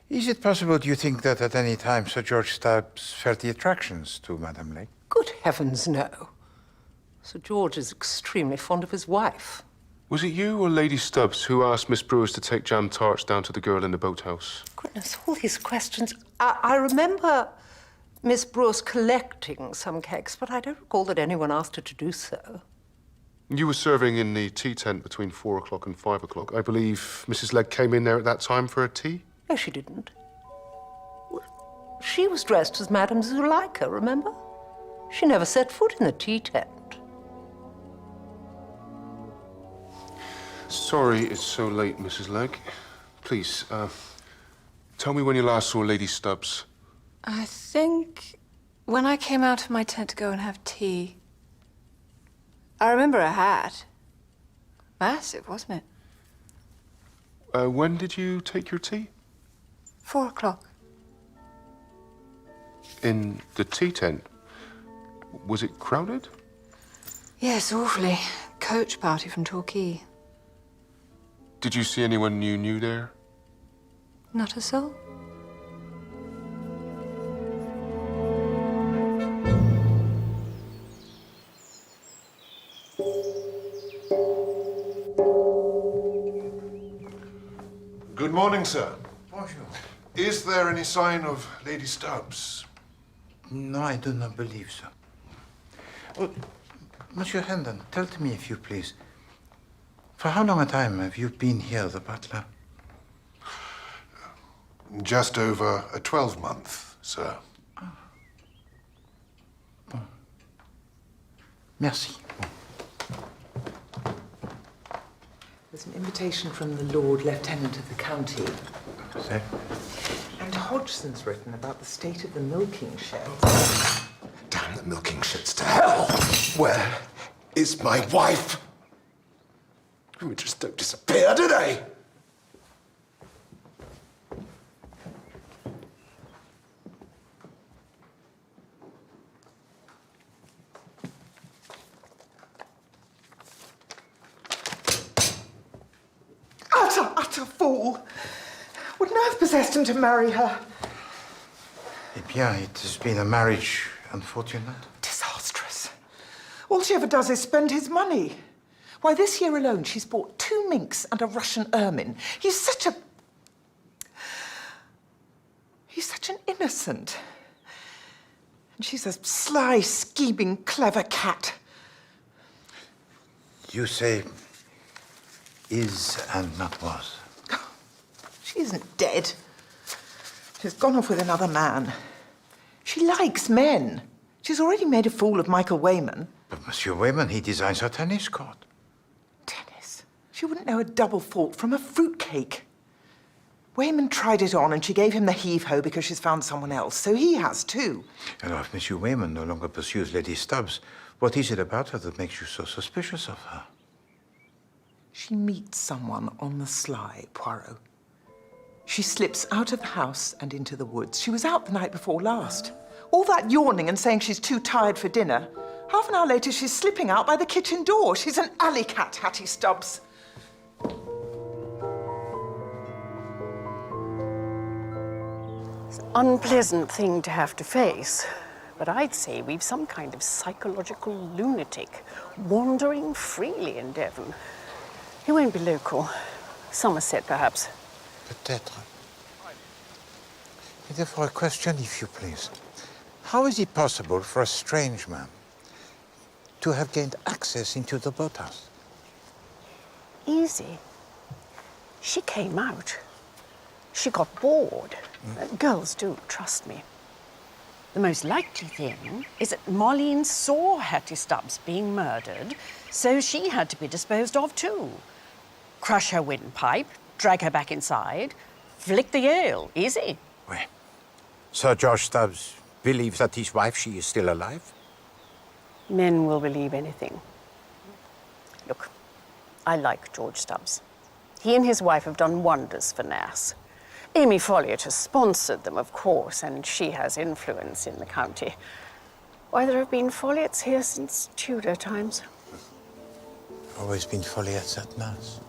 Is it possible, do you think, that at any time Sir George Stubbs felt the attractions to Madame Legg? Good heavens, no. Sir George is extremely fond of his wife. Was it you or Lady Stubbs who asked Miss Brewis to take jam tarts down to the girl in the boathouse? Goodness, all these questions. I remember Miss Brewis collecting some cakes, but I don't recall that anyone asked her to do so. You were serving in the tea tent between 4 o'clock and 5 o'clock. I believe Mrs. Legg came in there at that time for a tea? No, she didn't. She was dressed as Madame Zuleika, remember? She never set foot in the tea tent. Sorry it's so late, Mrs. Legg. Please, tell me when you last saw Lady Stubbs. I think when I came out of my tent to go and have tea. I remember a hat. Massive, wasn't it? When did you take your tea? 4 o'clock. In the tea tent? Was it crowded? Yes, awfully. Coach party from Torquay. Did you see anyone you knew there? Not a soul. Good morning, sir. Bonjour. Is there any sign of Lady Stubbs? No, I do not believe so. Oh, Monsieur Hendon, tell to me, if you please. For how long a time have you been here, the butler? Just over a 12-month, sir. Bon. Merci. There's an invitation from the Lord Lieutenant of the county. Say? And Hodgson's written about the state of the milking sheds. Damn the milking sheds to hell! Where is my wife? We just don't disappear, do they? Utter fool! Would on earth possessed him to marry her? Eh bien, it has been a marriage unfortunate. Disastrous. All she ever does is spend his money. Why, this year alone, she's bought 2 minks and a Russian ermine. He's such an innocent. And she's a sly, scheming, clever cat. You say is and not was. She isn't dead. She's gone off with another man. She likes men. She's already made a fool of Michael Wayman. But Monsieur Wayman, he designs her tennis court. Tennis? She wouldn't know a double fault from a fruitcake. Wayman tried it on and she gave him the heave-ho because she's found someone else, so he has too. And if Monsieur Wayman no longer pursues Lady Stubbs, what is it about her that makes you so suspicious of her? She meets someone on the sly, Poirot. She slips out of the house and into the woods. She was out the night before last. All that yawning and saying she's too tired for dinner. Half an hour later, she's slipping out by the kitchen door. She's an alley cat, Hattie Stubbs. It's an unpleasant thing to have to face, but I'd say we've some kind of psychological lunatic wandering freely in Devon. He won't be local. Somerset, perhaps. Peut-être. And therefore, a question, if you please. How is it possible for a strange man to have gained access into the boathouse? Easy. She came out. She got bored. Girls do, trust me. The most likely thing is that Marlene saw Hattie Stubbs being murdered, so she had to be disposed of too. Crush her windpipe, drag her back inside, flick the ale. Easy. Oui. Sir George Stubbs believes that his wife, she is still alive? Men will believe anything. Look, I like George Stubbs. He and his wife have done wonders for Nass. Amy Follier has sponsored them, of course, and she has influence in the county. Why, there have been Folliots here since Tudor times. Always been Folliots at Nass.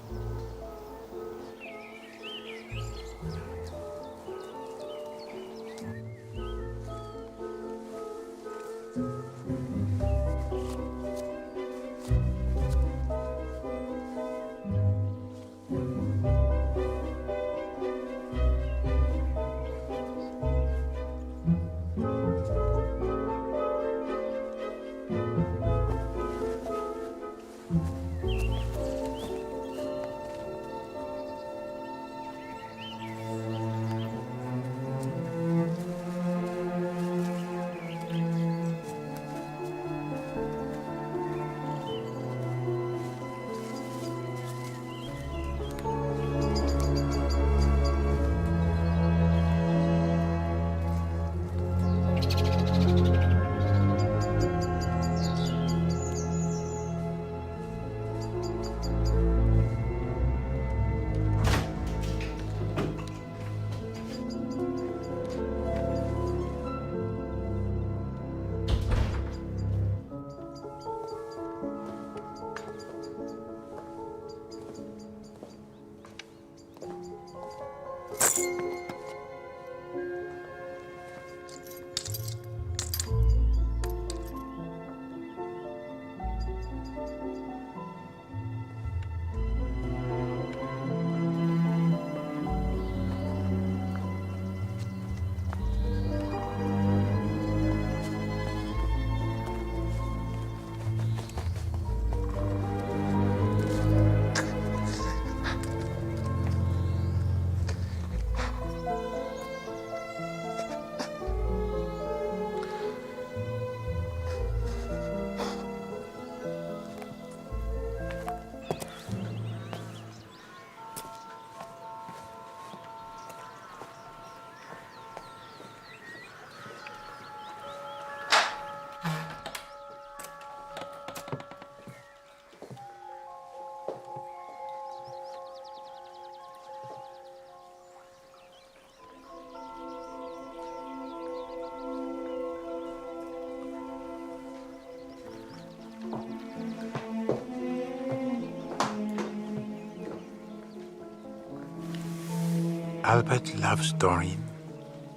Albert loves Doreen.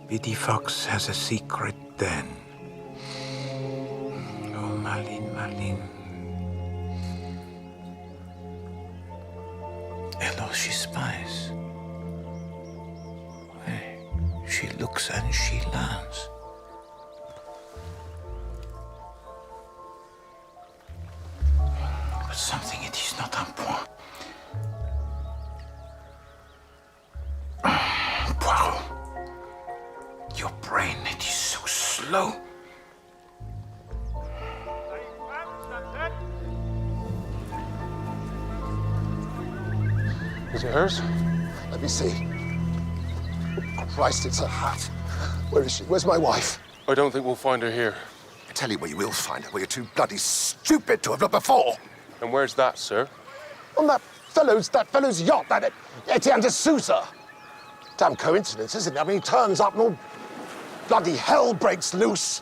Biddy Fox has a secret den. Oh, Marlene, Marlene. Hello, she spies. Hey, she looks and she learns. But something it is not on point. Poirot, your brain, it is so slow. Is it hers? Let me see. Oh, Christ, it's a hat. Where is she? Where's my wife? I don't think we'll find her here. I tell you where you will find her, where you're too bloody stupid to have looked before. And where's that, sir? On that fellow's yacht, that Etienne de Souza. Damn coincidence, isn't it? I mean, he turns up and all bloody hell breaks loose.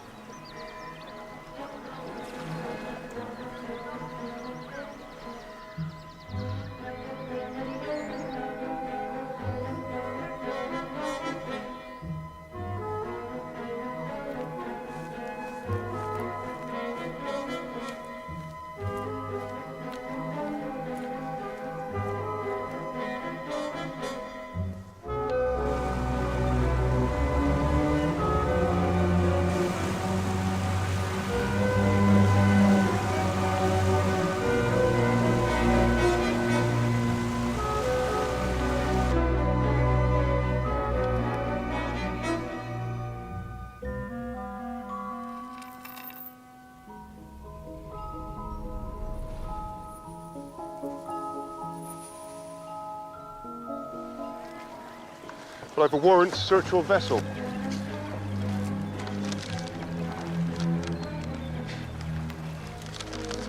Well, I have a warrant to search your vessel.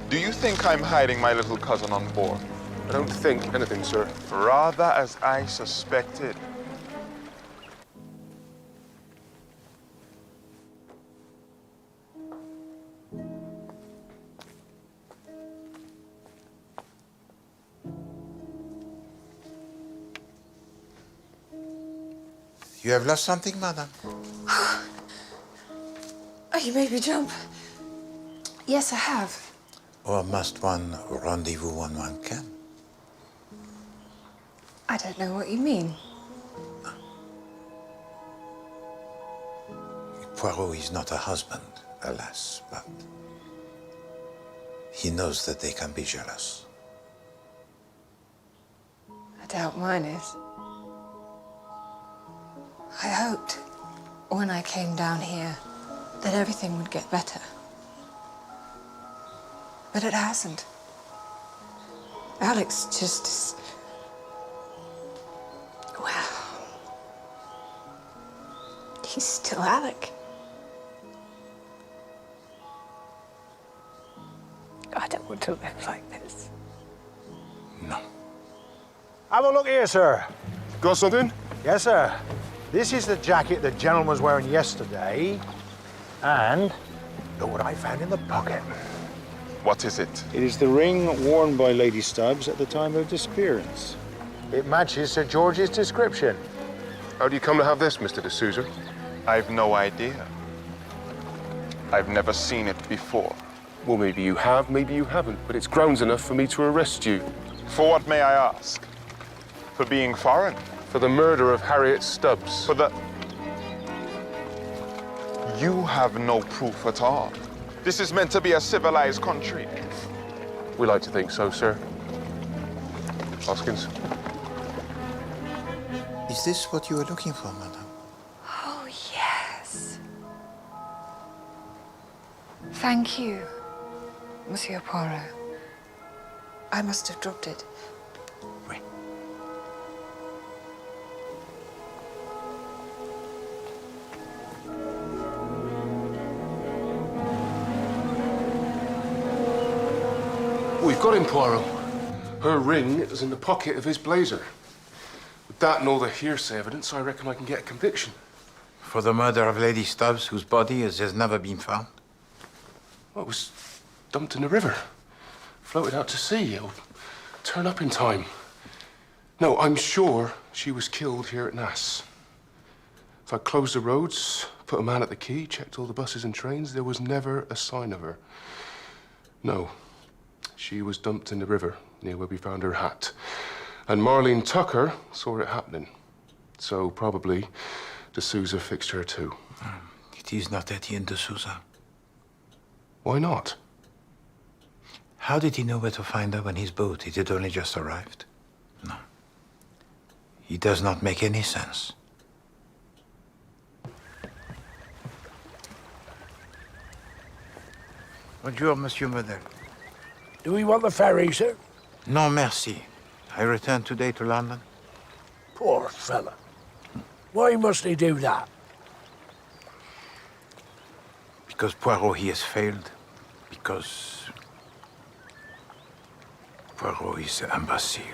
Do you think I'm hiding my little cousin on board? I don't think anything, sir. Rather as I suspected. You have lost something, madam? Oh, you made me jump. Yes, I have. Or must one rendezvous when one can? I don't know what you mean. Poirot is not a husband, alas, but he knows that they can be jealous. I doubt mine is. I hoped, when I came down here, that everything would get better. But it hasn't. Alex just is... Well... He's still Alec. I don't want to live like this. No. Have a look here, sir. Got something? Yes, sir. This is the jacket the gentleman was wearing yesterday. And look what I found in the pocket. What is it? It is the ring worn by Lady Stubbs at the time of disappearance. It matches Sir George's description. How do you come to have this, Mr. de Souza? I've no idea. I've never seen it before. Well, maybe you have, maybe you haven't, but it's grounds enough for me to arrest you. For what, may I ask? For being foreign? For the murder of Harriet Stubbs. For the... You have no proof at all. This is meant to be a civilized country. We like to think so, sir. Hoskins. Is this what you were looking for, madam? Oh, yes. Thank you, Monsieur Poirot. I must have dropped it. Wait. We've got him, Poirot. Her ring is in the pocket of his blazer. With that and all the hearsay evidence, I reckon I can get a conviction. For the murder of Lady Stubbs, whose body has never been found? Well, it was dumped in the river. Floated out to sea. It'll turn up in time. No, I'm sure she was killed here at Nass. If I closed the roads, put a man at the key, checked all the buses and trains, there was never a sign of her. No, she was dumped in the river near where we found her hat. And Marlene Tucker saw it happening. So probably de Souza fixed her too. It is not Etienne de Souza. Why not? How did he know where to find her when his boat? It had only just arrived. No. It does not make any sense. Bonjour, Monsieur Model. Do we want the ferry, sir? Non, merci. I return today to London. Poor fella. Why must he do that? Because Poirot, he has failed. Because Poirot is an imbecile.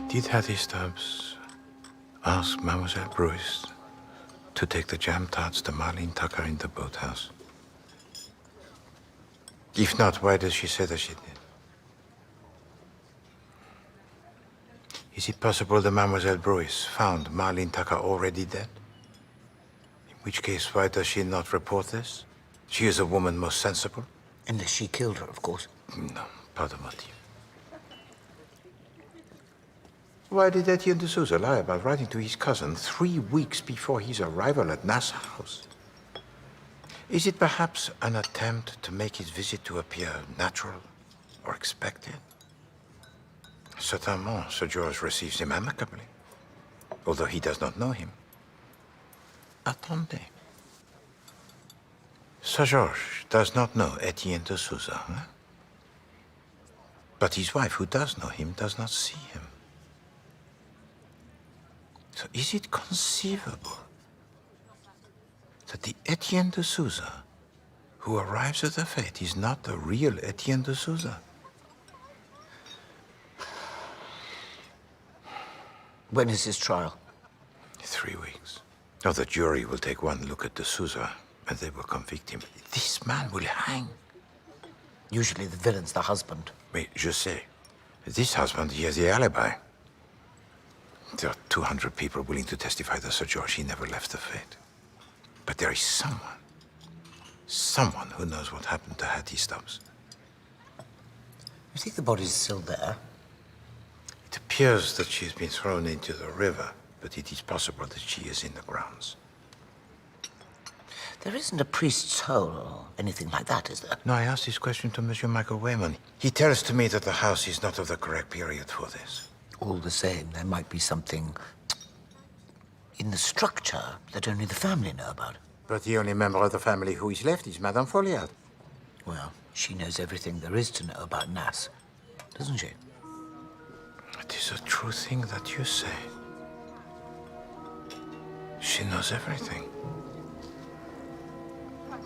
Did Hattie Stubbs ask Mademoiselle Bruce to take the jam tarts to Marlene Tucker in the boathouse? If not, why does she say that she did? Is it possible that Mademoiselle Bruce found Marlene Tucker already dead? In which case, why does she not report this? She is a woman most sensible. Unless she killed her, of course. No, pas de motif. Why did Etienne de Souza lie about writing to his cousin 3 weeks before his arrival at Nass House? Is it perhaps an attempt to make his visit to appear natural or expected? Certainement, Sir George receives him amicably, although he does not know him. Attendez. Sir George does not know Etienne de Souza, huh? But his wife, who does know him, does not see him. So is it conceivable that the Etienne de Souza who arrives at the fete is not the real Etienne de Souza? When is his trial? 3 weeks. Now the jury will take one look at de Souza and they will convict him. This man will hang. Usually the villain's the husband. Mais je sais. This husband, he has the alibi. There are 200 people willing to testify that Sir George, he never left the fete. But there is someone who knows what happened to Hattie Stubbs. You think the body's still there? It appears that she's been thrown into the river, but it is possible that she is in the grounds. There isn't a priest's hole or anything like that, is there? No, I asked this question to Monsieur Michael Wayman. He tells to me that the house is not of the correct period for this. All the same, there might be something in the structure that only the family know about. But the only member of the family who is left is Madame Follyr. Well, she knows everything there is to know about Nass, doesn't she? It is a true thing that you say. She knows everything.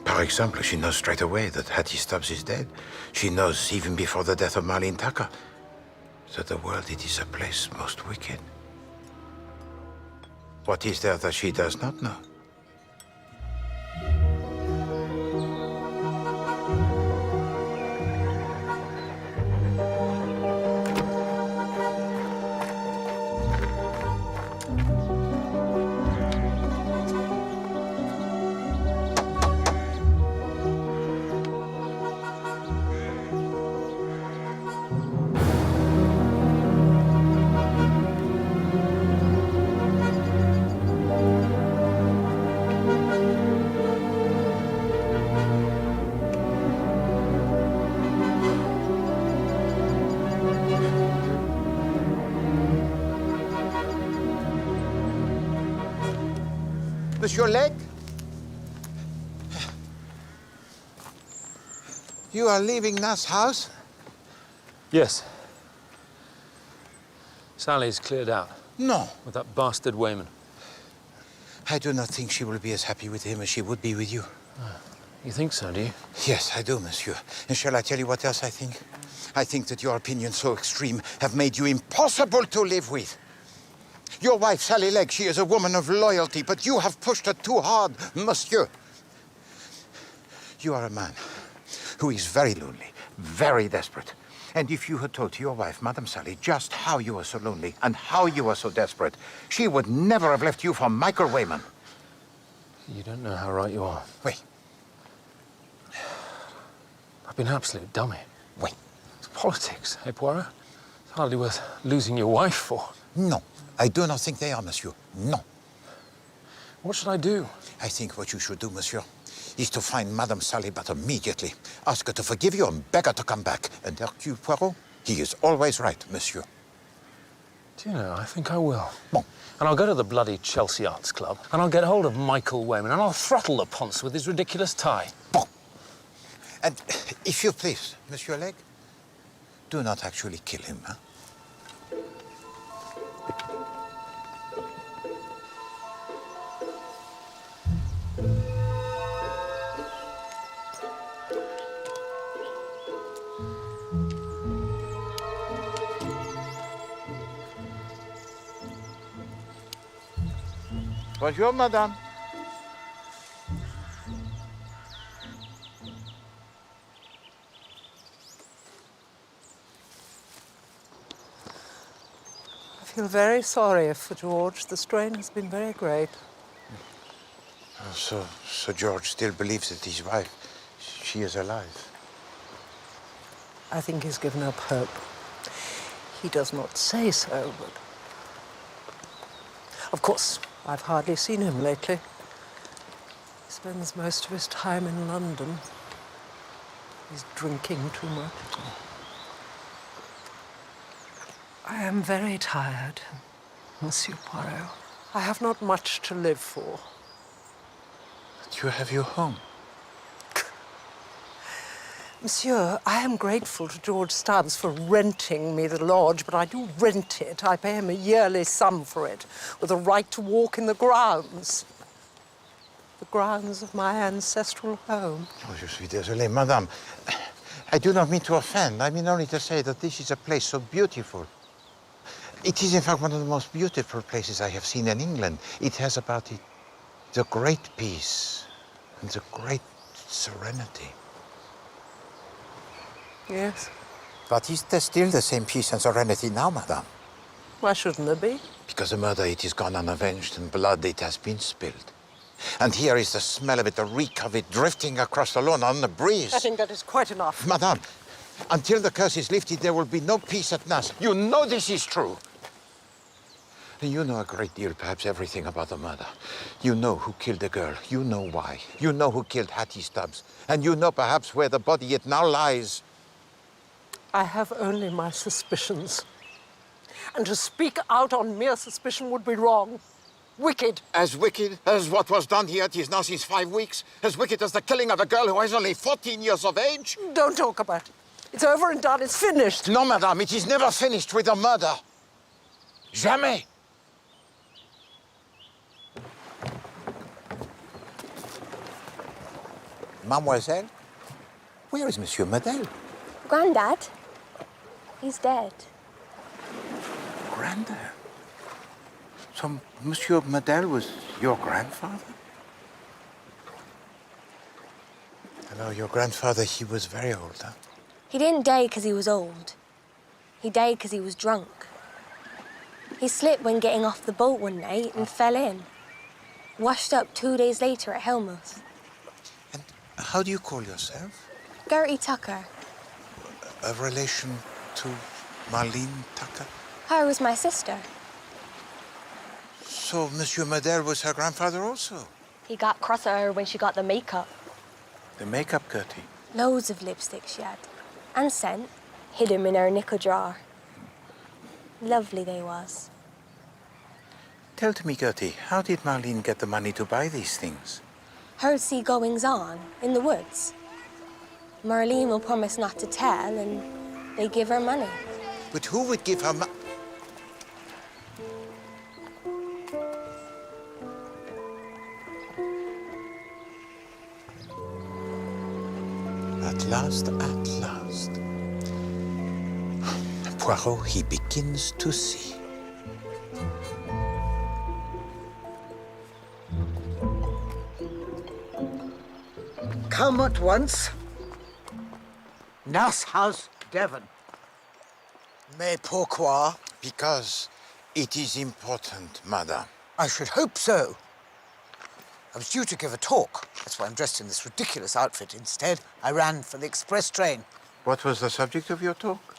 For example, she knows straight away that Hattie Stubbs is dead. She knows, even before the death of Marlene Tucker, that the world, it is a place most wicked. What is there that she does not know? Monsieur Legge? You are leaving Nass house? Yes. Sally's cleared out. No. With that bastard Wayman. I do not think she will be as happy with him as she would be with you. You think so, do you? Yes, I do, monsieur. And shall I tell you what else I think? I think that your opinions so extreme have made you impossible to live with. Your wife, Sally Legge, she is a woman of loyalty, but you have pushed her too hard, monsieur. You are a man who is very lonely, very desperate. And if you had told your wife, Madame Sally, just how you were so lonely and how you were so desperate, she would never have left you for Michael Wayman. You don't know how right you are. Wait. I've been an absolute dummy. Wait. It's politics, eh, Poirot? It's hardly worth losing your wife for. No, I do not think they are, monsieur. No. What should I do? I think what you should do, monsieur, is to find Madame Sally, but immediately. Ask her to forgive you and beg her to come back. And Hercule Poirot, he is always right, monsieur. Do you know, I think I will. Bon. And I'll go to the bloody Chelsea Arts Club, and I'll get hold of Michael Wayman, and I'll throttle the ponce with his ridiculous tie. Bon. And if you please, Monsieur Legge, do not actually kill him, huh? Bonjour, madame. I feel very sorry for George. The strain has been very great. So George still believes that his wife, she is alive. I think he's given up hope. He does not say so, but... Of course, I've hardly seen him lately. He spends most of his time in London. He's drinking too much. I am very tired, Monsieur Poirot. I have not much to live for. But you have your home. Monsieur, I am grateful to George Stubbs for renting me the lodge, but I do rent it. I pay him a yearly sum for it, with a right to walk in the grounds. The grounds of my ancestral home. Oh, je suis désolé, madame. I do not mean to offend. I mean only to say that this is a place so beautiful. It is, in fact, one of the most beautiful places I have seen in England. It has about it the great peace and the great serenity. Yes. But is there still the same peace and serenity now, madame? Why shouldn't there be? Because the murder, it is gone unavenged, and blood, it has been spilled. And here is the smell of it, the reek of it, drifting across the lawn on the breeze. I think that is quite enough. Madame, until the curse is lifted, there will be no peace at Nass. You know this is true. And you know a great deal, perhaps everything about the murder. You know who killed the girl. You know why. You know who killed Hattie Stubbs. And you know perhaps where the body it now lies. I have only my suspicions. And to speak out on mere suspicion would be wrong. Wicked. As wicked as what was done here, it is now since 5 weeks. As wicked as the killing of a girl who is only 14 years of age. Don't talk about it. It's over and done. It's finished. No, madame, it is never finished with a murder. Jamais. Mademoiselle, where is Monsieur Madel? Grandad? He's dead. Grandad? So Monsieur Madel was your grandfather? Hello, your grandfather, he was very old, huh? He didn't die because he was old. He died because he was drunk. He slipped when getting off the boat one night and fell in. Washed up 2 days later at Helmouth. And how do you call yourself? Gertie Tucker. A relation to Marlene Tucker? Her was my sister. So Monsieur Madel was her grandfather also? He got cross at her when she got the makeup. The makeup, Gertie? Loads of lipstick she had. And scent. Hid 'em in her knicker drawer. Lovely they was. Tell to me, Gertie, how did Marlene get the money to buy these things? Heard see goings on in the woods. Marlene will promise not to tell, and they give her money. But who would give her money? At last. Poirot, he begins to see. Come at once. Nass House, Devon. Mais pourquoi? Because it is important, madame. I should hope so. I was due to give a talk. That's why I'm dressed in this ridiculous outfit. Instead, I ran for the express train. What was the subject of your talk?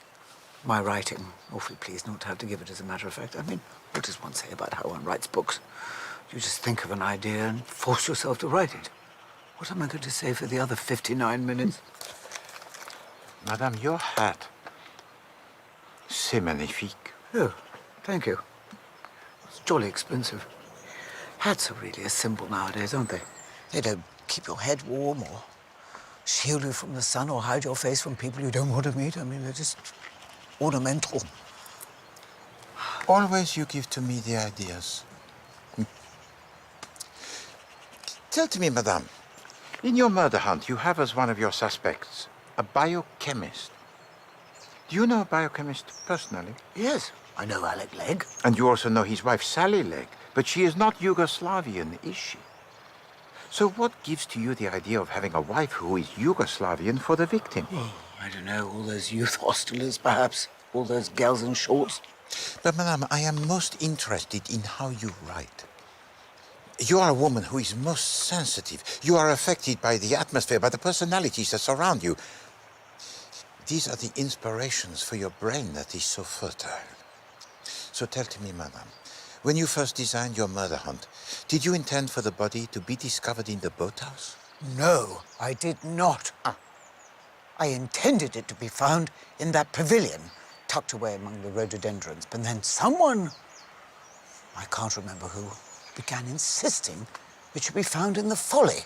My writing. Awfully pleased not to have to give it as a matter of fact. I mean, what does one say about how one writes books? You just think of an idea and force yourself to write it. What am I going to say for the other 59 minutes? Madame, your hat. C'est magnifique. Oh, thank you. It's jolly expensive. Hats are really a symbol nowadays, aren't they? They don't keep your head warm or shield you from the sun or hide your face from people you don't want to meet. I mean, they're just ornamental. Always you give to me the ideas. Tell to me, madame, in your murder hunt, you have as one of your suspects a biochemist. Do you know a biochemist personally? Yes, I know Alec Legg. And you also know his wife, Sally Legg. But she is not Yugoslavian, is she? So what gives to you the idea of having a wife who is Yugoslavian for the victim? Oh, I don't know, all those youth hostelers, perhaps. All those girls in shorts. But, madame, I am most interested in how you write. You are a woman who is most sensitive. You are affected by the atmosphere, by the personalities that surround you. These are the inspirations for your brain that is so fertile. So tell to me, madame, when you first designed your murder hunt, did you intend for the body to be discovered in the boathouse? No, I did not. I intended it to be found in that pavilion, tucked away among the rhododendrons. But then someone, I can't remember who, began insisting it should be found in the Folly.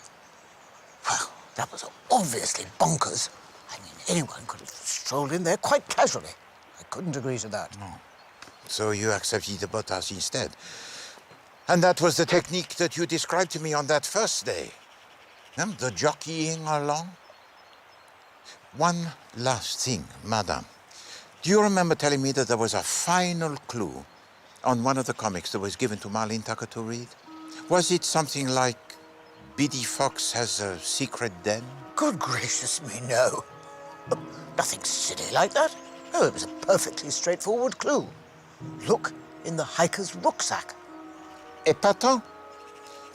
Well, that was obviously bonkers. I mean, anyone could have strolled in there quite casually. I couldn't agree to that. No. So you accepted the boathouse instead. And that was the technique that you described to me on that first day. The jockeying along. One last thing, madame. Do you remember telling me that there was a final clue on one of the comics that was given to Marlene Tucker to read? Was it something like Biddy Fox has a secret den? Good gracious me, no. Nothing silly like that. No, it was a perfectly straightforward clue. Look in the hiker's rucksack. Épatant.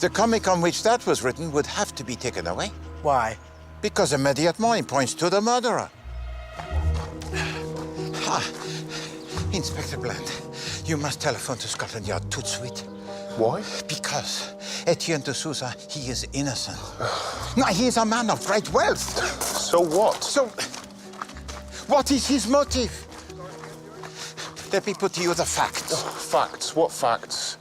The comic on which that was written would have to be taken away. Why? Because immediately it points to the murderer. Inspector Bland, you must telephone to Scotland Yard tout de suite. Why? Because Etienne de Souza, he is innocent. No, he is a man of great wealth. So what? So, what is his motive? Let me put to you the facts. Facts? What facts?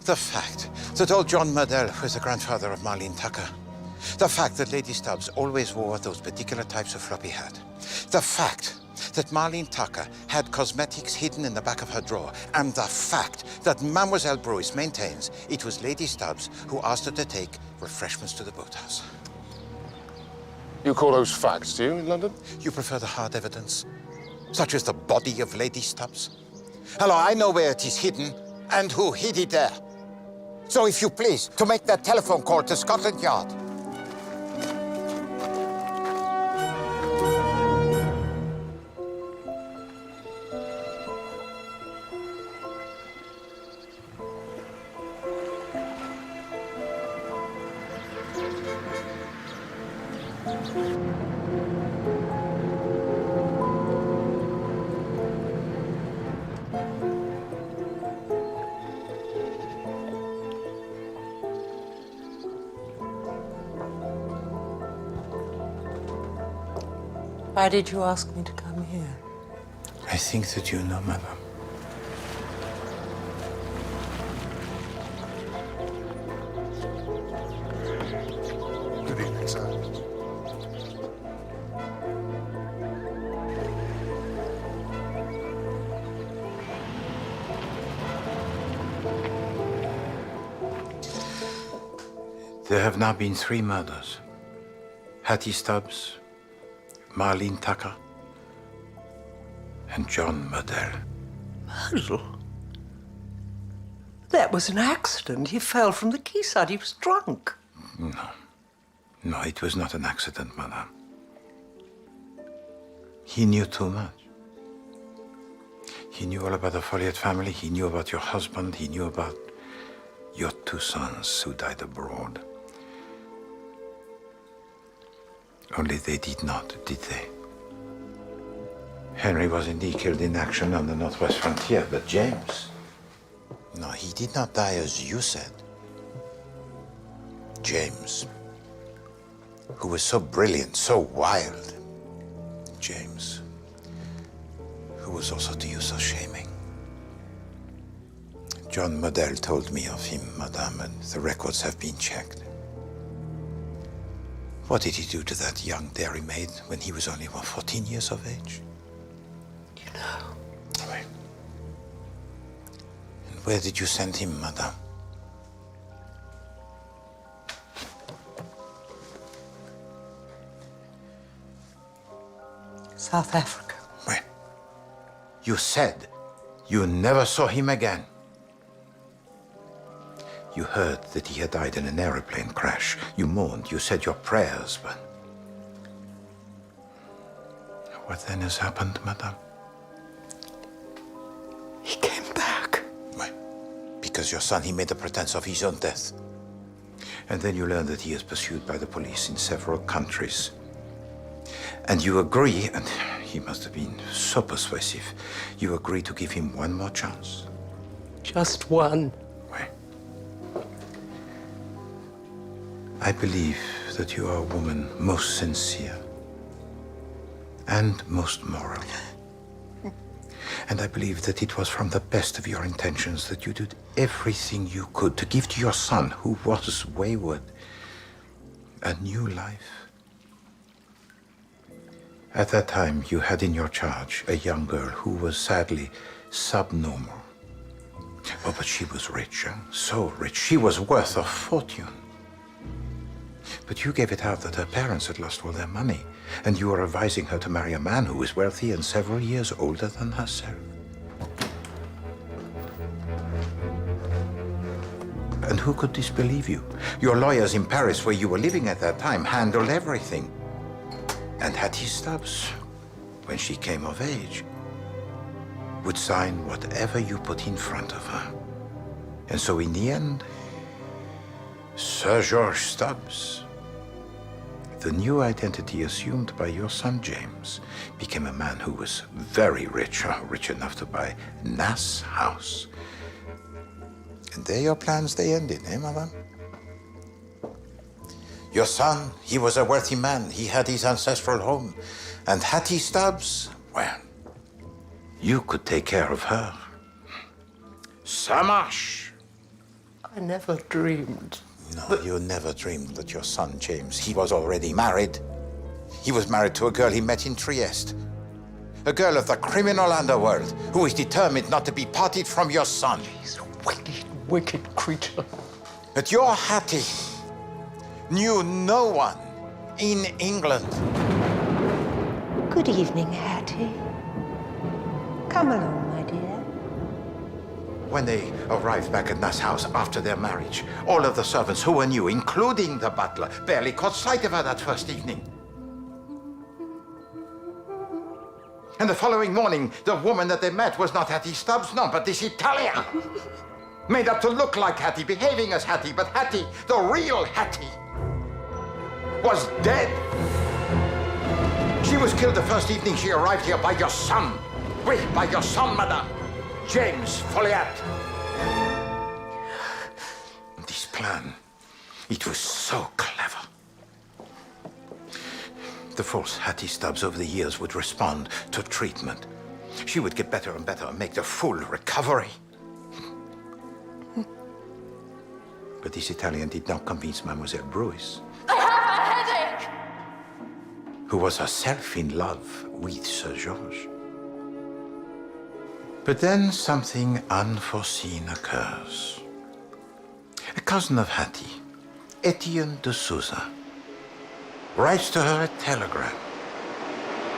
The fact that old John Murdell was the grandfather of Marlene Tucker. The fact that Lady Stubbs always wore those particular types of floppy hat. The fact that Marlene Tucker had cosmetics hidden in the back of her drawer. And the fact that Mademoiselle Bruce maintains it was Lady Stubbs who asked her to take refreshments to the boathouse. You call those facts, do you, in London? You prefer the hard evidence, such as the body of Lady Stubbs? Hello, I know where it is hidden and who hid it there. So if you please, to make that telephone call to Scotland Yard. Why did you ask me to come here? I think that you know, madame. There have now been 3 murders. Hattie Stubbs, Marlene Tucker, and John Murdell. Myrtle? That was an accident. He fell from the quayside. He was drunk. No, it was not an accident, madame. He knew too much. He knew all about the Follier family. He knew about your husband. He knew about your 2 sons who died abroad. Only they did not, did they? Henry was indeed killed in action on the northwest frontier, but James... No, he did not die as you said. James, who was so brilliant, so wild. James, who was also to you so shaming. John Murdell told me of him, madame, and the records have been checked. What did he do to that young dairymaid when he was only, 14 years of age? You know. Wait. And where did you send him, madame? South Africa. Wait. You said you never saw him again. You heard that he had died in an aeroplane crash. You mourned, you said your prayers, but... What then has happened, madame? He came back. Why? Because your son, he made a pretense of his own death. And then you learned that he is pursued by the police in several countries. And you agree, and he must have been so persuasive, you agree to give him one more chance. Just one. I believe that you are a woman most sincere and most moral. And I believe that it was from the best of your intentions that you did everything you could to give to your son, who was wayward, a new life. At that time, you had in your charge a young girl who was sadly subnormal. Oh, but she was rich, so rich. She was worth a fortune. But you gave it out that her parents had lost all their money, and you were advising her to marry a man who was wealthy and several years older than herself. And who could disbelieve you? Your lawyers in Paris, where you were living at that time, handled everything. And Hattie Stubbs, when she came of age, would sign whatever you put in front of her. And so in the end, Sir George Stubbs, the new identity assumed by your son James, became a man who was very rich, rich enough to buy Nass House. And there your plans, they ended, eh, madame? Your son, he was a wealthy man. He had his ancestral home. And Hattie Stubbs, well, you could take care of her. Samash! I never dreamed. No, you never dreamed that your son, James, he was already married. He was married to a girl he met in Trieste. A girl of the criminal underworld who is determined not to be parted from your son. He's a wicked, wicked creature. But your Hattie knew no one in England. Good evening, Hattie. Come along, my dear. When they arrived back at Nass House after their marriage, all of the servants who were new, including the butler, barely caught sight of her that first evening. And the following morning, the woman that they met was not Hattie Stubbs, no, but this Italian. Made up to look like Hattie, behaving as Hattie, but Hattie, the real Hattie, was dead. She was killed the first evening she arrived here by your son. Oui, by your son, madame. James Follier. This plan, it was so clever. The false Hattie Stubbs over the years would respond to treatment. She would get better and better and make the full recovery. But this Italian did not convince Mademoiselle Bruce, I have a headache! who was herself in love with Sir George. But then something unforeseen occurs. A cousin of Hattie, Etienne de Souza writes to her a telegram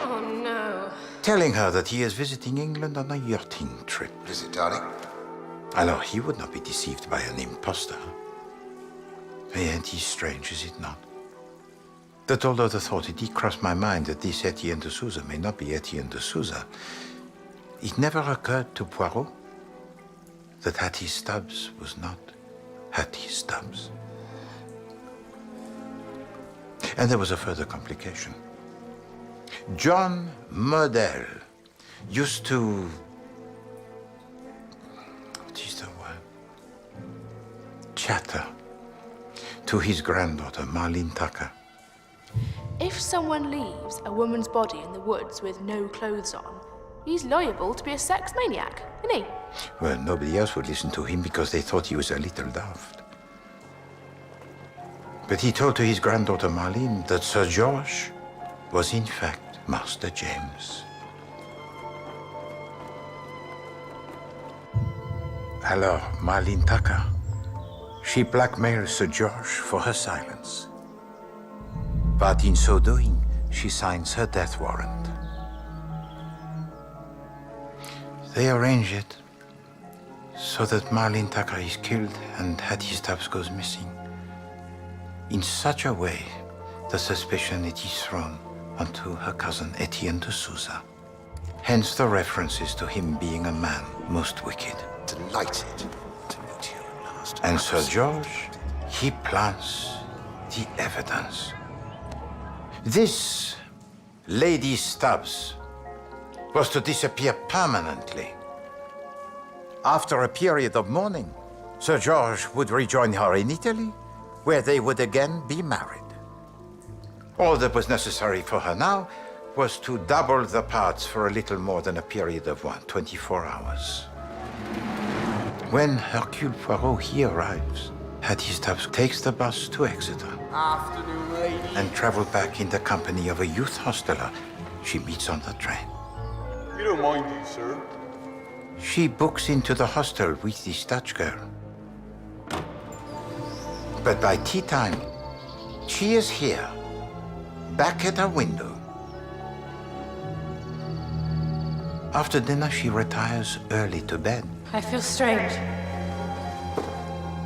Oh, no. telling her that he is visiting England on a yachting trip. Is it, darling? Alors, he would not be deceived by an impostor. And he's strange, is it not? That although the thought did cross my mind that this Etienne de Souza may not be Etienne de Souza, it never occurred to Poirot that Hattie Stubbs was not Hattie Stubbs. And there was a further complication. John Model used to... what is the word? Chatter to his granddaughter, Marlene Tucker. If someone leaves a woman's body in the woods with no clothes on, he's liable to be a sex maniac, isn't he? Well, nobody else would listen to him because they thought he was a little daft. But he told to his granddaughter Marlene that Sir George was in fact Master James. Alors, Marlene Tucker, she blackmailed Sir George for her silence. But in so doing, she signs her death warrant. They arrange it so that Marlene Tucker is killed and Hattie Stubbs goes missing. In such a way, the suspicion it is thrown onto her cousin Etienne de Souza. Hence the references to him being a man most wicked. Delighted to meet you at last. And Sir George, he plants the evidence. This Lady Stubbs was to disappear permanently. After a period of mourning, Sir George would rejoin her in Italy, where they would again be married. All that was necessary for her now was to double the parts for a little more than a period of 24 hours. When Hercule Poirot he arrives, Hattie Stubbs takes the bus to Exeter. Afternoon, lady. And travel back in the company of a youth hosteler she meets on the train. You don't mind, do you, sir? She books into the hostel with this Dutch girl. But by tea time, she is here, back at her window. After dinner, she retires early to bed. I feel strange.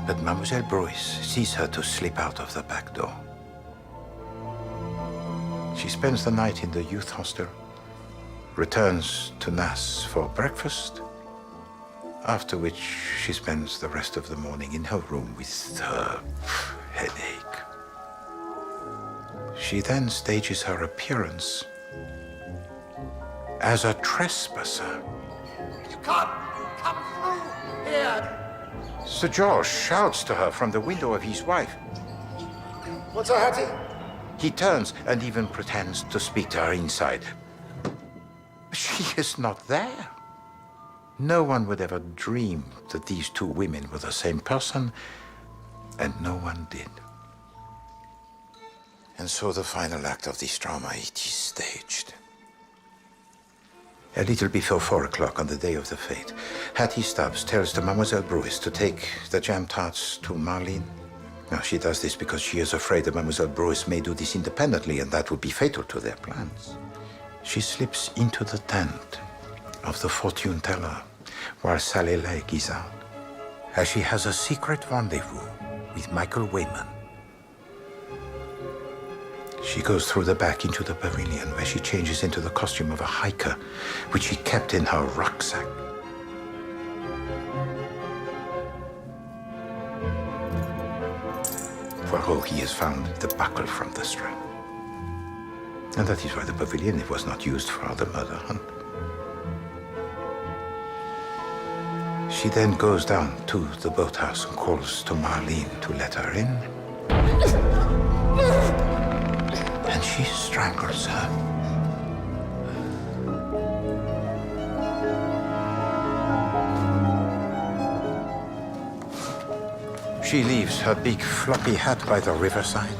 But Mademoiselle Bruce sees her to slip out of the back door. She spends the night in the youth hostel, returns to Nass for breakfast, after which she spends the rest of the morning in her room with her headache. She then stages her appearance as a trespasser. You can't come through here. Sir George shouts to her from the window of his wife. What's her Hattie? He turns and even pretends to speak to her inside. She is not there. No one would ever dream that these two women were the same person, and no one did. And so the final act of this drama, it is staged. A little before 4 o'clock on the day of the fete, Hattie Stubbs tells to Mademoiselle Bruce to take the jam tarts to Marlene. Now, she does this because she is afraid that Mademoiselle Bruce may do this independently, and that would be fatal to their plans. She slips into the tent of the fortune teller while Sally Legg is out, as she has a secret rendezvous with Michael Wayman. She goes through the back into the pavilion, where she changes into the costume of a hiker, which she kept in her rucksack. Poirot, he has found the buckle from the strap. And that is why the pavilion was not used for the murder hunt. She then goes down to the boathouse and calls to Marlene to let her in. And she strangles her. She leaves her big floppy hat by the riverside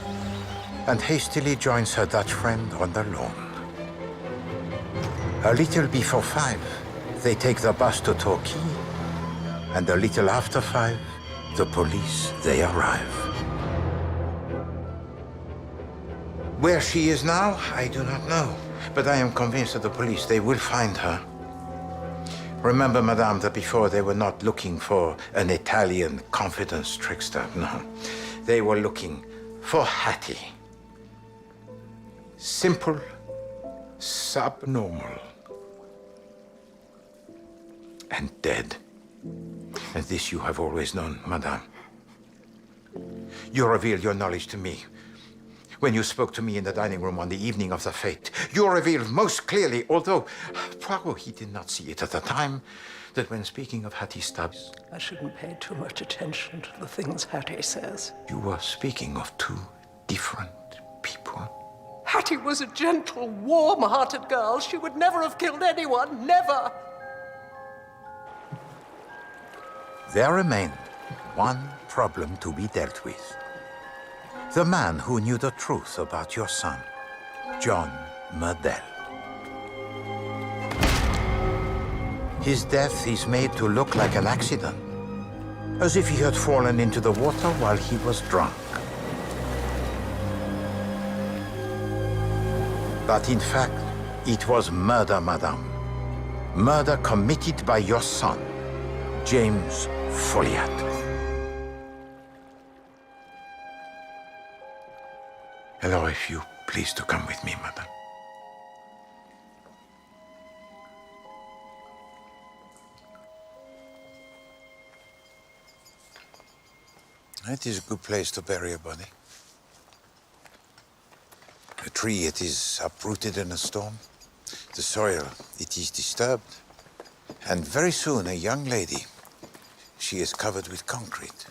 and hastily joins her Dutch friend on the lawn. A little before 5, they take the bus to Torquay, and a little after 5, the police, they arrive. Where she is now, I do not know. But I am convinced that the police, they will find her. Remember, madame, that before they were not looking for an Italian confidence trickster, no. They were looking for Hattie. Simple, subnormal, and dead. And this you have always known, madame. You revealed your knowledge to me when you spoke to me in the dining room on the evening of the fete. You revealed most clearly, although Poirot, he did not see it at the time, that when speaking of Hattie Stubbs... I shouldn't pay too much attention to the things Hattie says. You were speaking of two different people. Hattie was a gentle, warm-hearted girl. She would never have killed anyone, never. There remained one problem to be dealt with. The man who knew the truth about your son, John Murdell. His death is made to look like an accident, as if he had fallen into the water while he was drunk. But in fact, it was murder, madame. Murder committed by your son, James Follyr. Hello, if you please to come with me, madame. It is a good place to bury a body. A tree, it is uprooted in a storm. The soil, it is disturbed. And very soon, a young lady, she is covered with concrete.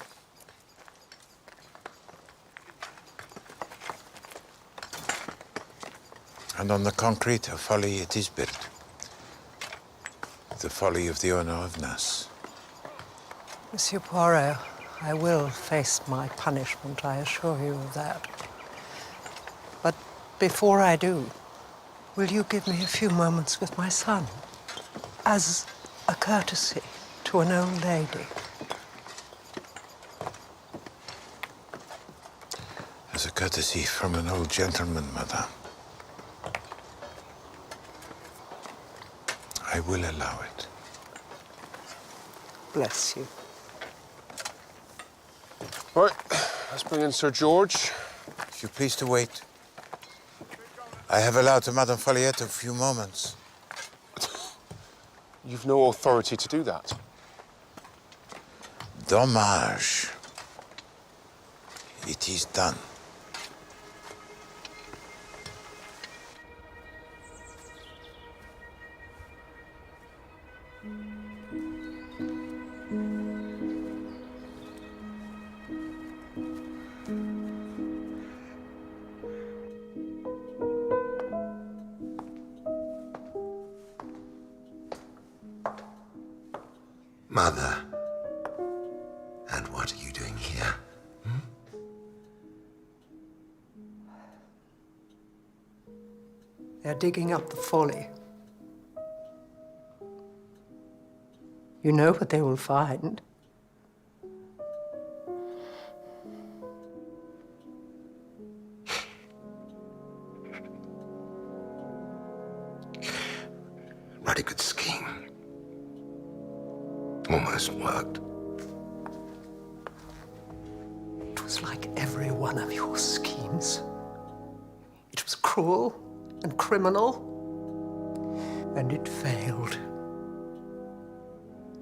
And on the concrete, a folly, it is built. The folly of the owner of Nass. Monsieur Poirot, I will face my punishment, I assure you of that. But before I do, will you give me a few moments with my son? As a courtesy to an old lady. As a courtesy from an old gentleman, madame. I will allow it. Bless you. Right, let's bring in Sir George. If you please to wait. I have allowed to Madame Follyr a few moments. You've no authority to do that. Dommage. It is done. Mother, and what are you doing here? They're digging up the folly. You know what they will find. Ruddy good scheme. Almost worked. It was like every one of your schemes. It was cruel and criminal, and it failed.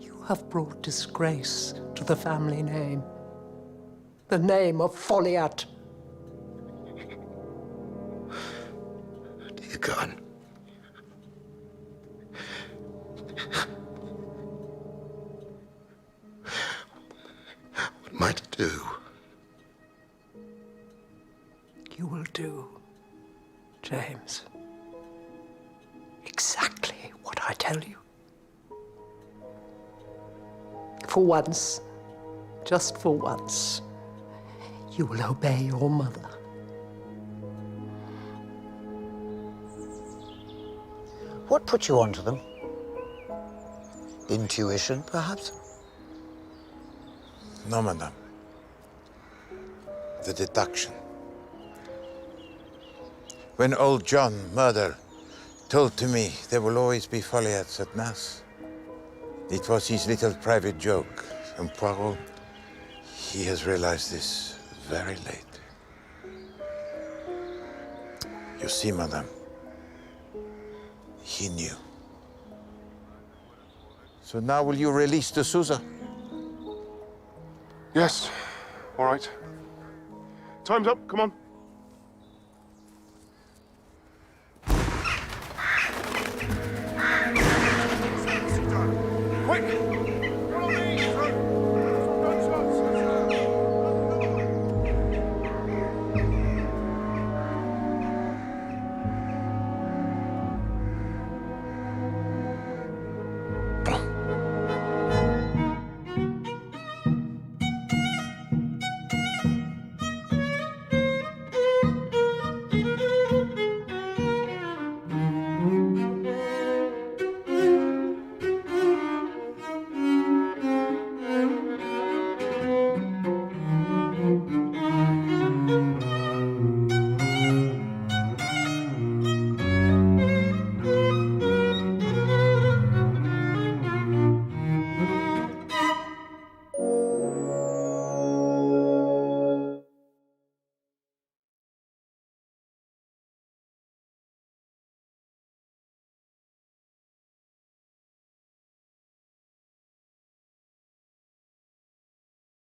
You have brought disgrace to the family name. The name of Follyr. Dear God. What am I to do? You will do, James, exactly what I tell you. For once, just for once, you will obey your mother. What put you onto them? Intuition, perhaps? No, madame. The deduction. When old John, murder, told to me there will always be Follyards at Mass, it was his little private joke. And Poirot, he has realized this very late. You see, madame, he knew. So now will you release de Souza? Yes. All right. Time's up. Come on.